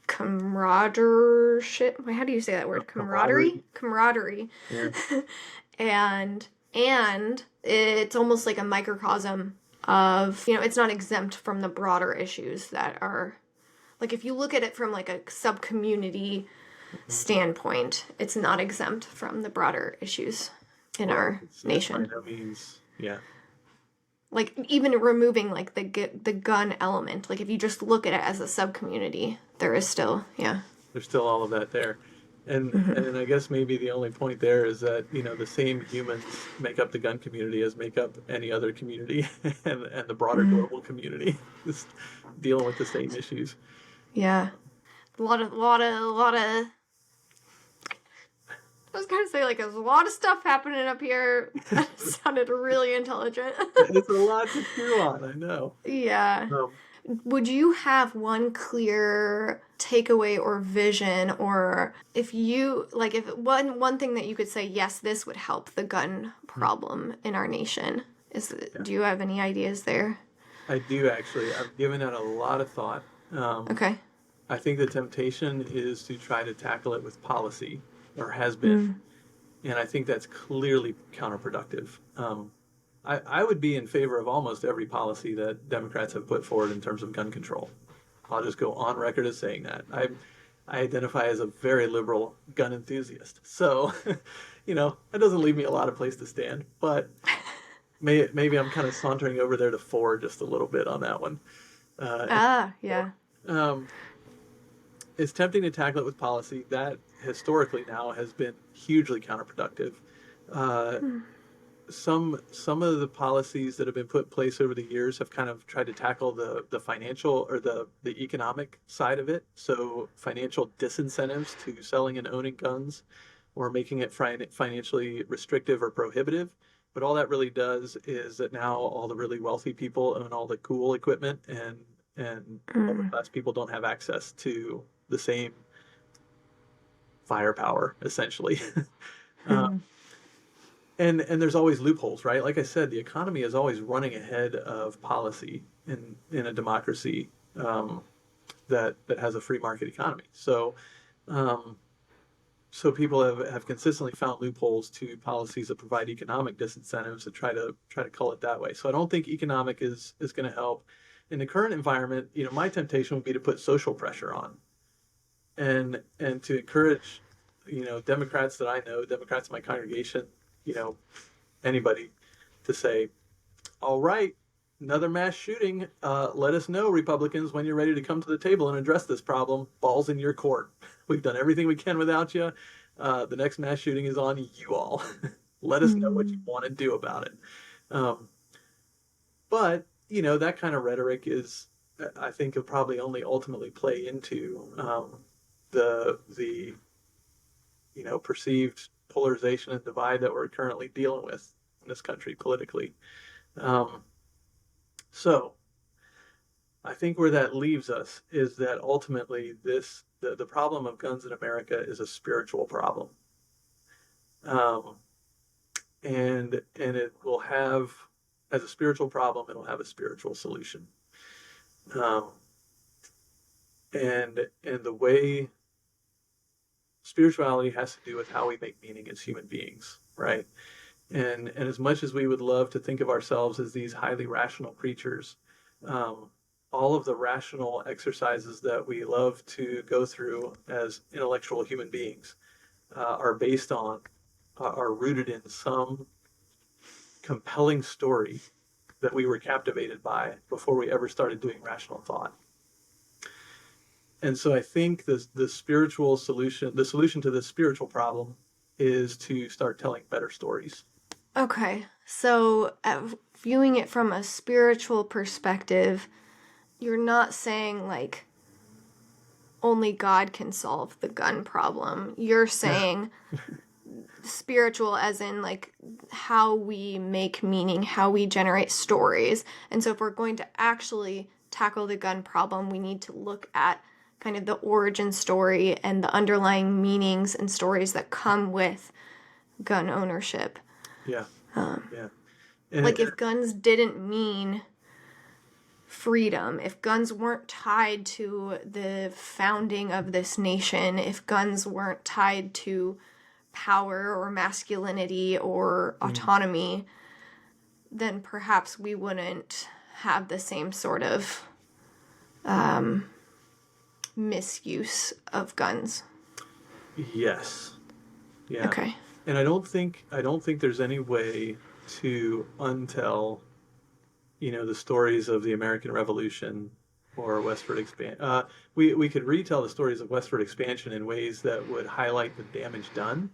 camaraderie. How do you say that word? Camaraderie. Yeah. and it's almost like a microcosm of, it's not exempt from the broader issues that are, like, if you look at it from like a sub-community standpoint, it's not exempt from the broader issues in our nation. By no means, yeah. Like, even removing like the gun element, like if you just look at it as a sub-community, there is still, There's still all of that there. And I guess maybe the only point there is that, the same humans make up the gun community as make up any other community and the broader global community, just dealing with the same issues. Yeah. A lot of I was gonna say, like, there's a lot of stuff happening up here. That sounded really intelligent. It's a lot to chew on, I know. Yeah. Would you have one clear takeaway or vision, or if one thing that you could say, yes, this would help the gun problem in our nation? Do you have any ideas there? I do, actually. I've given that a lot of thought. Okay. I think the temptation is to try to tackle it with policy, or has been. And I think that's clearly counterproductive. I would be in favor of almost every policy that Democrats have put forward in terms of gun control. I'll just go on record as saying that. I identify as a very liberal gun enthusiast. So, that doesn't leave me a lot of place to stand. But maybe I'm kind of sauntering over there to four just a little bit on that one. Yeah. It's tempting to tackle it with policy. That historically now has been hugely counterproductive. some of the policies that have been put in place over the years have kind of tried to tackle the financial or the economic side of it. So financial disincentives to selling and owning guns, or making it financially restrictive or prohibitive. But all that really does is that now all the really wealthy people own all the cool equipment, and all the less people don't have access to the same firepower, essentially. And there's always loopholes, right? Like I said, the economy is always running ahead of policy in a democracy that has a free market economy. So so people have consistently found loopholes to policies that provide economic disincentives to try to cull it that way. So I don't think economic is going to help in the current environment. My temptation would be to put social pressure on, and to encourage Democrats that I know, Democrats in my congregation, anybody, to say, all right, another mass shooting. Let us know, Republicans, when you're ready to come to the table and address this problem. Ball's in your court. We've done everything we can without you. The next mass shooting is on you all. Let us know what you want to do about it. But, that kind of rhetoric is, I think, will probably only ultimately play into the perceived polarization and divide that we're currently dealing with in this country politically. So I think where that leaves us is that ultimately the problem of guns in America is a spiritual problem. And it will have, as a spiritual problem, it'll have a spiritual solution. And the way spirituality has to do with how we make meaning as human beings, right? And as much as we would love to think of ourselves as these highly rational creatures, all of the rational exercises that we love to go through as intellectual human beings are rooted in some compelling story that we were captivated by before we ever started doing rational thought. And so I think the solution to this spiritual problem is to start telling better stories. Okay, so viewing it from a spiritual perspective, you're not saying like only God can solve the gun problem. You're saying spiritual as in like how we make meaning, how we generate stories. And so if we're going to actually tackle the gun problem, we need to look at kind of the origin story and the underlying meanings and stories that come with gun ownership. Yeah. Yeah. Like if guns didn't mean freedom, if guns weren't tied to the founding of this nation, if guns weren't tied to power or masculinity or autonomy, then perhaps we wouldn't have the same sort of misuse of guns. Yes. Yeah. Okay. And I don't think there's any way to untell, the stories of the American Revolution or westward expansion. We could retell the stories of westward expansion in ways that would highlight the damage done,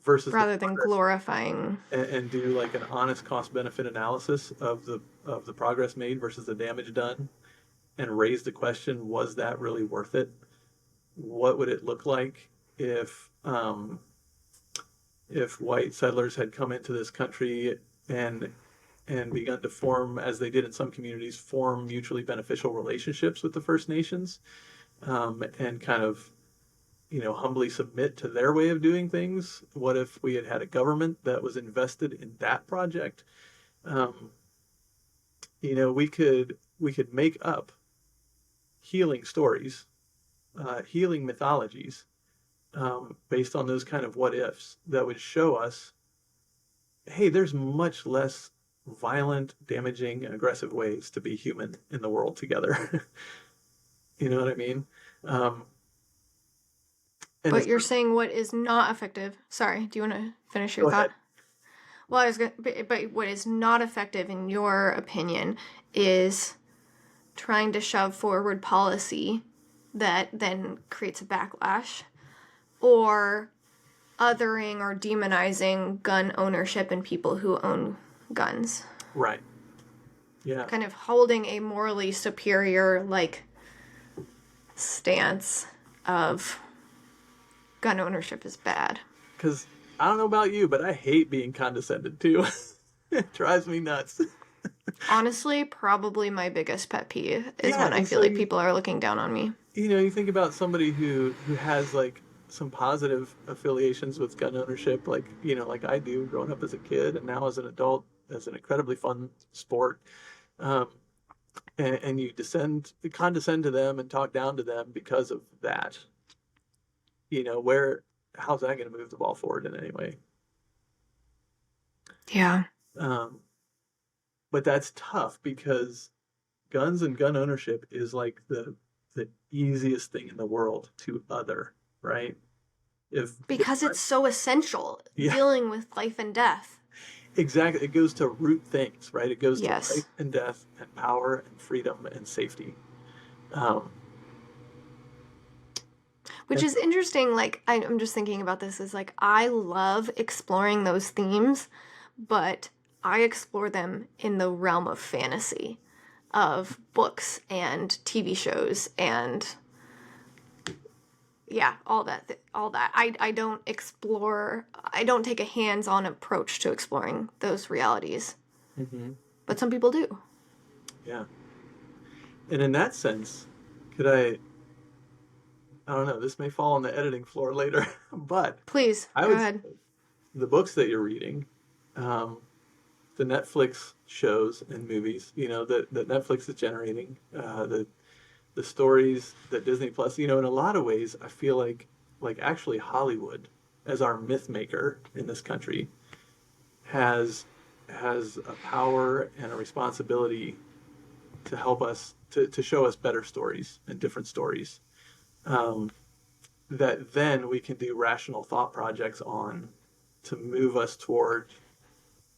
versus rather than glorifying, and do like an honest cost-benefit analysis of the progress made versus the damage done, and raise the question: was that really worth it? What would it look like if white settlers had come into this country and begun to form, as they did in some communities, form mutually beneficial relationships with the First Nations, and kind of, humbly submit to their way of doing things? What if we had a government that was invested in that project? We could make up healing stories, healing mythologies, based on those kind of what ifs that would show us, hey, there's much less violent, damaging, and aggressive ways to be human in the world together. You know what I mean? But you're saying what is not effective. Sorry, do you want to finish your thought? Ahead. Well, but what is not effective, in your opinion, is trying to shove forward policy that then creates a backlash, or othering or demonizing gun ownership and people who own guns. Right. Yeah. Kind of holding a morally superior, like, stance of gun ownership is bad. Because I don't know about you, but I hate being condescended to. It drives me nuts. Honestly, probably my biggest pet peeve is when I feel like people are looking down on me. You think about somebody who has, like, some positive affiliations with gun ownership, like, like I do growing up as a kid and now as an adult, as an incredibly fun sport. And you condescend to them and talk down to them because of that. How's that going to move the ball forward in any way? Yeah. But that's tough because guns and gun ownership is like the easiest thing in the world to other, right? Because it's so essential, dealing with life and death. Exactly. It goes to root things, right? It goes to life and death and power and freedom and safety. Which is interesting. Like, I'm just thinking about this is like, I love exploring those themes, but I explore them in the realm of fantasy, of books and TV shows and all that. I don't take a hands-on approach to exploring those realities. Mm-hmm. But some people do. Yeah. And in that sense, I don't know, this may fall on the editing floor later, but please, go ahead. The books that you're reading, the Netflix shows and movies, that Netflix is generating, the stories that Disney Plus, in a lot of ways, I feel like actually Hollywood, as our myth maker in this country, has a power and a responsibility to help us, to show us better stories and different stories, that then we can do rational thought projects on to move us toward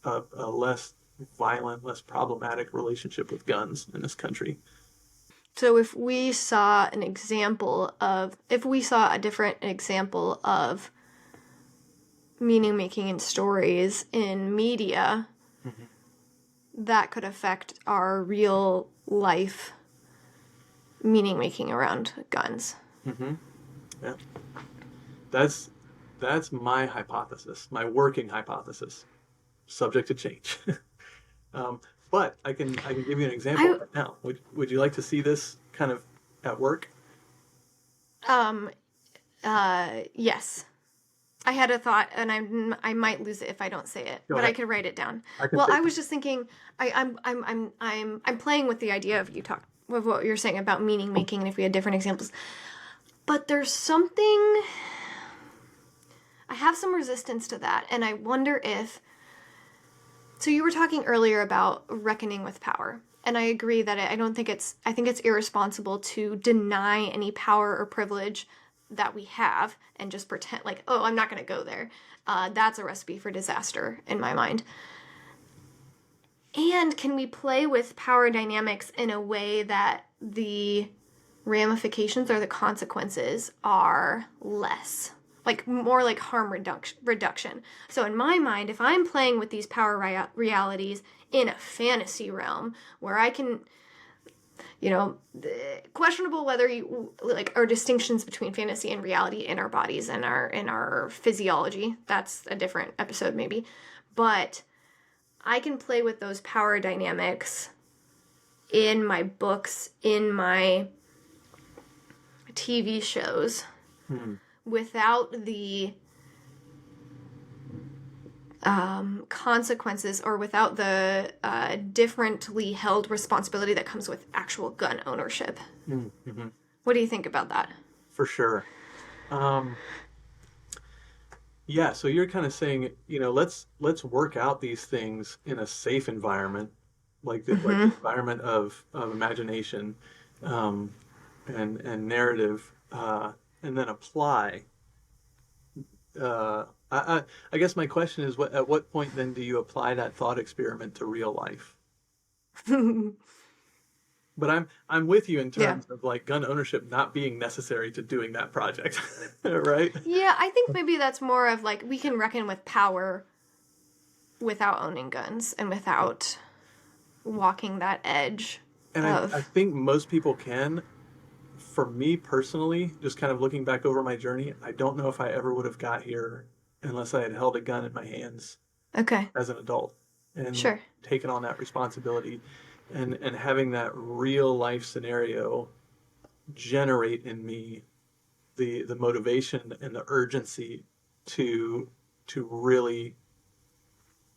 a less violent, less problematic relationship with guns in this country. So if we saw a different example of meaning making in stories in media, mm-hmm. that could affect our real life meaning making around guns. Mm-hmm. Yeah. That's my hypothesis, my working hypothesis, subject to change. But I can give you an example right now. Would you like to see this kind of at work? Yes. I had a thought, and I might lose it if I don't say it, but I could write it down. I was just thinking, I'm playing with the idea of with what you're saying about meaning making, and if we had different examples. But there's something, I have some resistance to that, and I wonder if. So you were talking earlier about reckoning with power, and I agree that I think it's irresponsible to deny any power or privilege that we have and just pretend like, oh, I'm not going to go there. That's a recipe for disaster in my mind. And can we play with power dynamics in a way that the ramifications or the consequences are less? Like, more like harm reduction. So in my mind, if I'm playing with these power realities in a fantasy realm where I can, questionable whether our distinctions between fantasy and reality in our bodies and in our physiology. That's a different episode maybe. But I can play with those power dynamics in my books, in my TV shows. Mm-hmm. Without the consequences or without the differently held responsibility that comes with actual gun ownership. Mm-hmm. What do you think about that? For sure. Yeah, so you're kind of saying, let's work out these things in a safe environment, like the environment of imagination and narrative, and then apply. I guess my question is, at what point then do you apply that thought experiment to real life? But I'm with you in terms of like gun ownership not being necessary to doing that project, right? Yeah, I think maybe that's more of like we can reckon with power without owning guns and without walking that edge. And I think most people can. For me personally, just kind of looking back over my journey, I don't know if I ever would have got here unless I had held a gun in my hands as an adult and taken on that responsibility and having that real life scenario generate in me the motivation and the urgency to really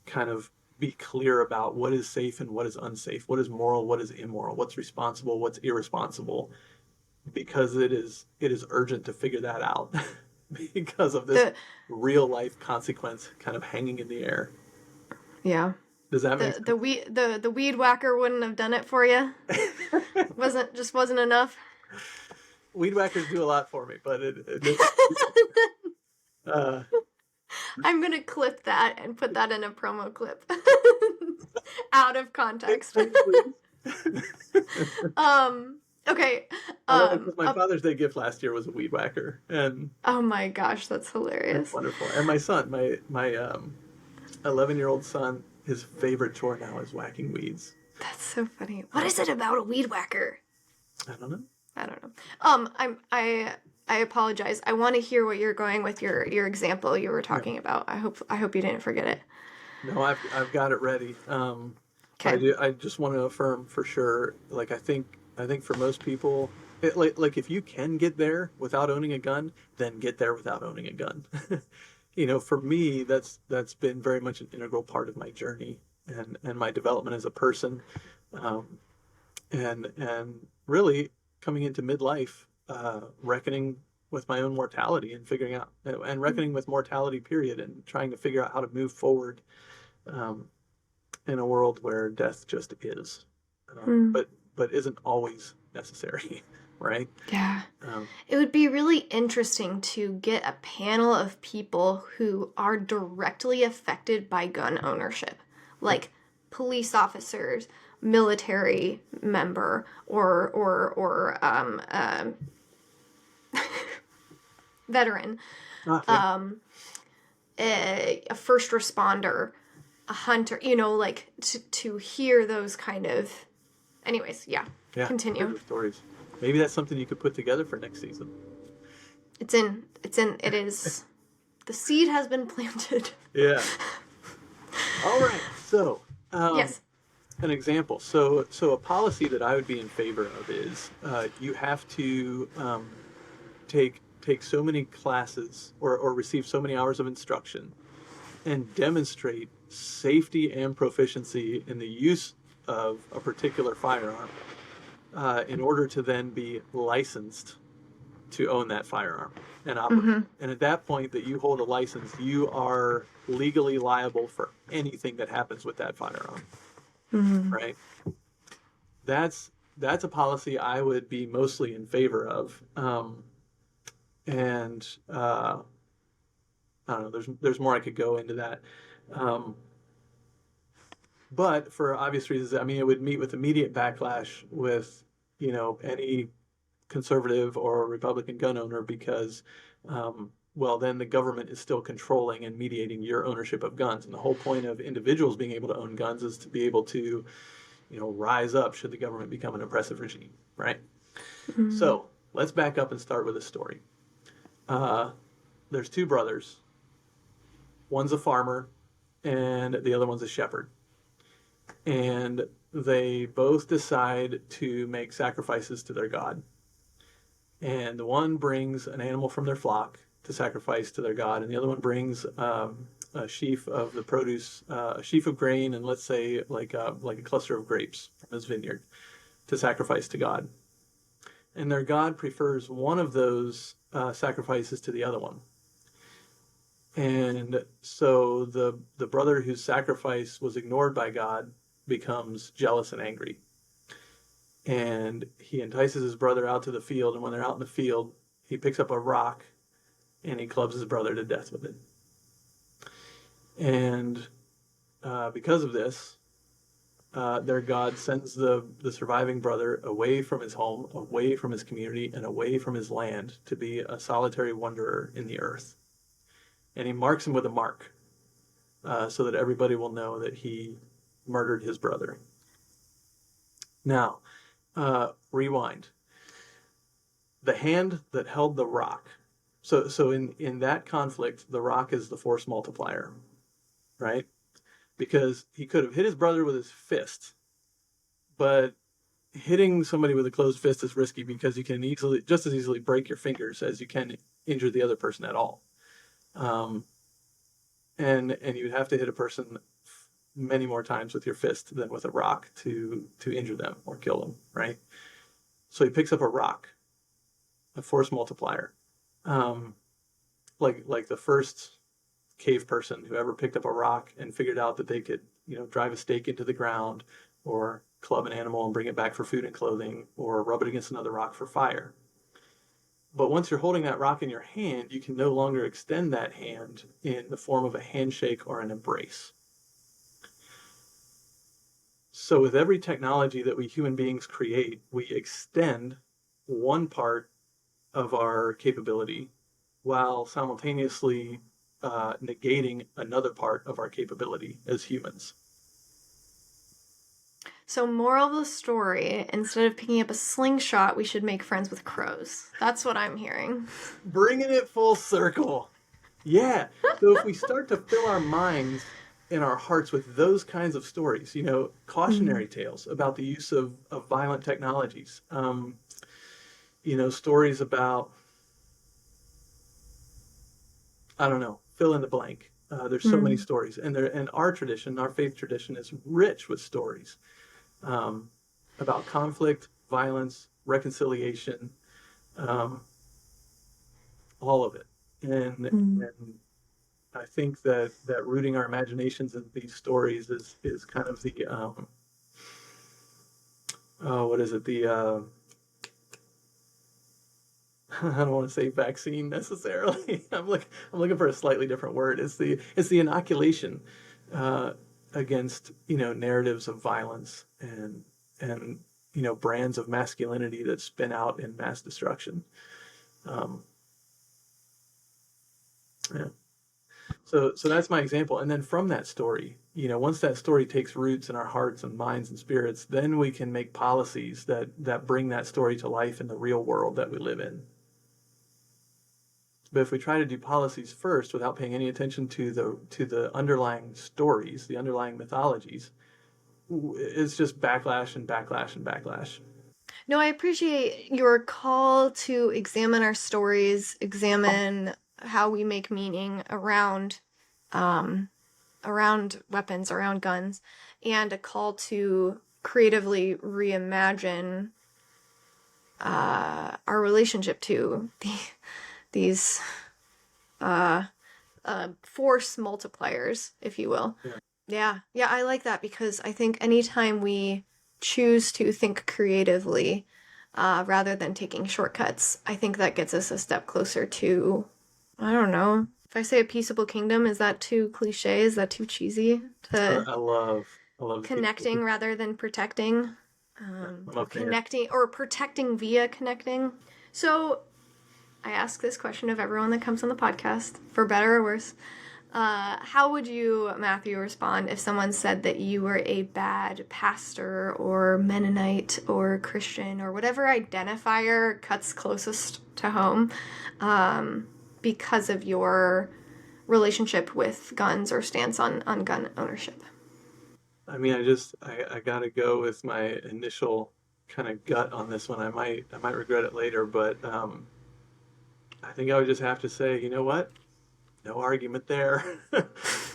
kind of be clear about what is safe and what is unsafe, what is moral, what is immoral, what's responsible, what's irresponsible, because it is urgent to figure that out because of this real life consequence kind of hanging in the air. Yeah. Does that make sense? The weed whacker wouldn't have done it for you? wasn't enough? Weed whackers do a lot for me, but I'm going to clip that and put that in a promo clip. Out of context. Okay. My Father's Day gift last year was a weed whacker, and oh my gosh, that's hilarious! That's wonderful. And my son, my 11-year-old son, his favorite chore now is whacking weeds. That's so funny. What is it about a weed whacker? I don't know. I apologize. I want to hear what you're going with your example you were talking about. I hope you didn't forget it. No, I've got it ready. I just want to affirm for sure. Like I think for most people, like if you can get there without owning a gun, then get there without owning a gun. For me, that's been very much an integral part of my journey and my development as a person, and really coming into midlife, reckoning with my own mortality and figuring out and reckoning with mortality, period, and trying to figure out how to move forward in a world where death just is, but isn't always necessary, right? Yeah. It would be really interesting to get a panel of people who are directly affected by gun ownership, like police officers, military member, or veteran, a first responder, a hunter, like to hear those kind of. Anyways, yeah. Continue. Stories. Maybe that's something you could put together for next season. It is. The seed has been planted. Yeah. All right. So, yes. An example. So a policy that I would be in favor of is you have to take so many classes or receive so many hours of instruction and demonstrate safety and proficiency in the use of a particular firearm in order to then be licensed to own that firearm and operate. Mm-hmm. And at that point that you hold a license, you are legally liable for anything that happens with that firearm. Mm-hmm. Right? That's a policy I would be mostly in favor of. And I don't know, there's more I could go into that. But for obvious reasons, I mean, it would meet with immediate backlash with, any conservative or Republican gun owner because, then the government is still controlling and mediating your ownership of guns. And the whole point of individuals being able to own guns is to be able to, rise up should the government become an oppressive regime, right? Mm-hmm. So let's back up and start with a story. There's two brothers. One's a farmer and the other one's a shepherd. And they both decide to make sacrifices to their God. And the one brings an animal from their flock to sacrifice to their God, and the other one brings a sheaf of the produce, a sheaf of grain, and let's say like a cluster of grapes from his vineyard to sacrifice to God. And their God prefers one of those sacrifices to the other one. And so the brother whose sacrifice was ignored by God becomes jealous and angry. And he entices his brother out to the field, and when they're out in the field, he picks up a rock and he clubs his brother to death with it. And because of this, their God sends the surviving brother away from his home, away from his community, and away from his land to be a solitary wanderer in the earth. And he marks him with a mark so that everybody will know that he murdered his brother. Now, rewind. The hand that held the rock. So in that conflict, the rock is the force multiplier, right? Because he could have hit his brother with his fist, but hitting somebody with a closed fist is risky because you can just as easily break your fingers as you can injure the other person at all. And you'd have to hit a person many more times with your fist than with a rock to injure them or kill them, right? So he picks up a rock, a force multiplier, like the first cave person who ever picked up a rock and figured out that they could, drive a stake into the ground or club an animal and bring it back for food and clothing or rub it against another rock for fire. But once you're holding that rock in your hand, you can no longer extend that hand in the form of a handshake or an embrace. So with every technology that we human beings create, we extend one part of our capability while simultaneously negating another part of our capability as humans. So, moral of the story, instead of picking up a slingshot, we should make friends with crows. That's what I'm hearing. Bringing it full circle. Yeah. So if we start to fill our minds and our hearts with those kinds of stories, cautionary tales about the use of violent technologies, stories about, I don't know, fill in the blank. There's so many stories, and our tradition, our faith tradition, is rich with stories about conflict, violence, reconciliation, all of it. And I think that rooting our imaginations in these stories is kind of the what is it? The I don't want to say vaccine necessarily. I'm looking for a slightly different word. It's the inoculation against narratives of violence and brands of masculinity that spin out in mass destruction. Yeah. So that's my example. And then from that story, once that story takes roots in our hearts and minds and spirits, then we can make policies that bring that story to life in the real world that we live in. But if we try to do policies first without paying any attention to the underlying stories, the underlying mythologies, it's just backlash and backlash and backlash. No, I appreciate your call to examine our stories, examine how we make meaning around weapons, around guns, and a call to creatively reimagine our relationship to these force multipliers, if you will. Yeah, I like that, because I think anytime we choose to think creatively rather than taking shortcuts, I think that gets us a step closer to, I don't know, if I say a peaceable kingdom, is that too cliche? Is that too cheesy? I love connecting rather than protecting. Connecting or protecting via connecting. So I ask this question of everyone that comes on the podcast, for better or worse. How would you, Matthew, respond if someone said that you were a bad pastor or Mennonite or Christian or whatever identifier cuts closest to home because of your relationship with guns or stance on gun ownership? I mean, I gotta go with my initial kind of gut on this one. I might regret it later, but I think I would just have to say, you know what? No argument there.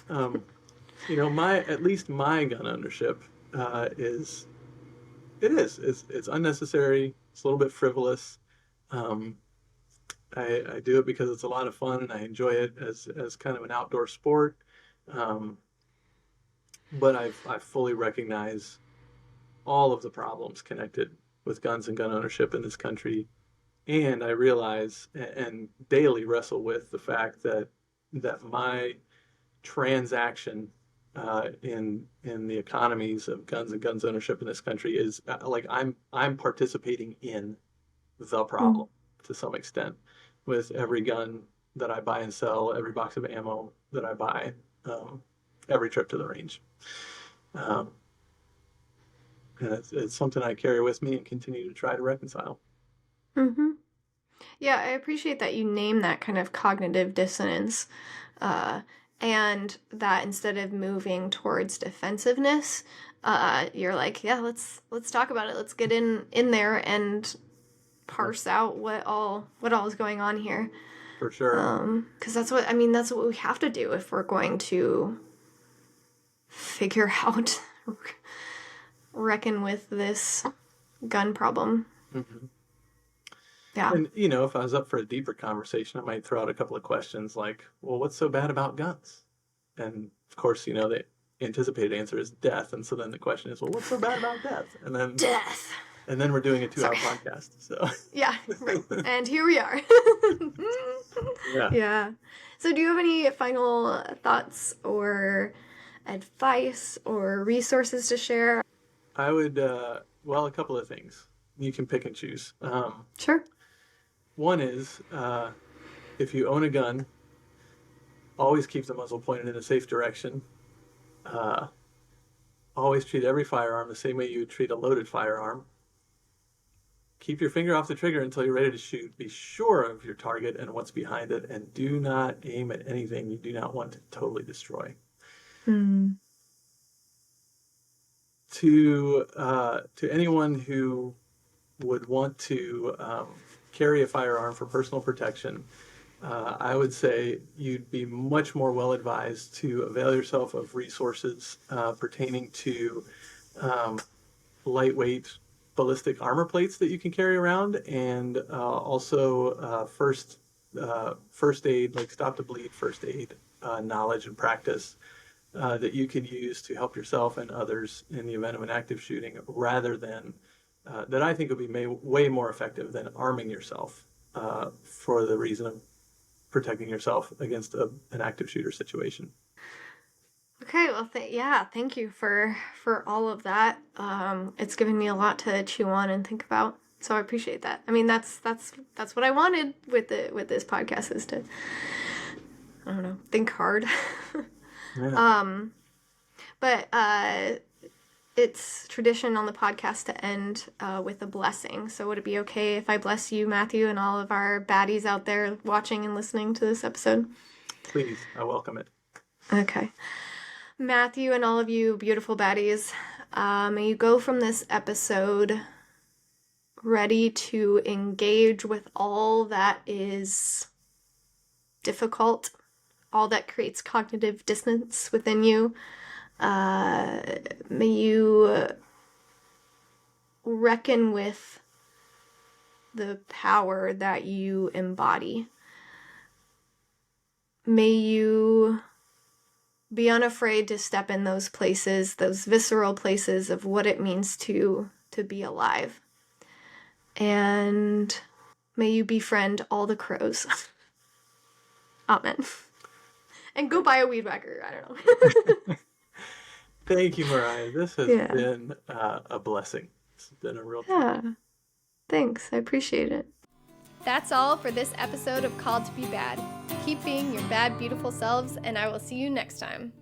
At least my gun ownership it's unnecessary. It's a little bit frivolous. I do it because it's a lot of fun and I enjoy it as kind of an outdoor sport. But I fully recognize all of the problems connected with guns and gun ownership in this country. And I realize and daily wrestle with the fact that my transaction in the economies of guns and guns ownership in this country is like I'm participating in the problem to some extent with every gun that I buy and sell, every box of ammo that I buy, every trip to the range. And it's something I carry with me and continue to try to reconcile. Mm-hmm. Yeah, I appreciate that you name that kind of cognitive dissonance, and that instead of moving towards defensiveness, you're like, yeah, let's talk about it. Let's get in there and parse out what all is going on here. For sure. Because that's what we have to do if we're going to figure out, reckon with this gun problem. Mm-hmm. Yeah. And, if I was up for a deeper conversation, I might throw out a couple of questions like, well, what's so bad about guns? And, of course, the anticipated answer is death. And so then the question is, well, what's so bad about death? And then death. And then we're doing a 2-hour podcast. So yeah, right. And here we are. Yeah. So do you have any final thoughts or advice or resources to share? I would, a couple of things. You can pick and choose. Sure. One is, if you own a gun, always keep the muzzle pointed in a safe direction. Always treat every firearm the same way you would treat a loaded firearm. Keep your finger off the trigger until you're ready to shoot. Be sure of your target and what's behind it, and do not aim at anything you do not want to totally destroy. To anyone who would want to carry a firearm for personal protection, I would say you'd be much more well advised to avail yourself of resources pertaining to lightweight ballistic armor plates that you can carry around, and also first aid, like stop to bleed first aid knowledge and practice that you can use to help yourself and others in the event of an active shooting, rather than that I think would be way more effective than arming yourself for the reason of protecting yourself against an active shooter situation. Okay, well, thank you for all of that. It's given me a lot to chew on and think about, so I appreciate that. I mean, that's what I wanted with this podcast, is to, I don't know, think hard. Yeah. But it's tradition on the podcast to end with a blessing. So would it be okay if I bless you, Matthew, and all of our baddies out there watching and listening to this episode? Please, I welcome it. Okay. Matthew and all of you beautiful baddies, may you go from this episode ready to engage with all that is difficult, all that creates cognitive dissonance within you. May you reckon with the power that you embody. May you be unafraid to step in those places, those visceral places of what it means to be alive. And may you befriend all the crows. Amen. And go buy a weed whacker. I don't know. Thank you, Mariah. This has been a blessing. It's been a real time. Yeah. Thanks. I appreciate it. That's all for this episode of Called to Be Bad. Keep being your bad, beautiful selves, and I will see you next time.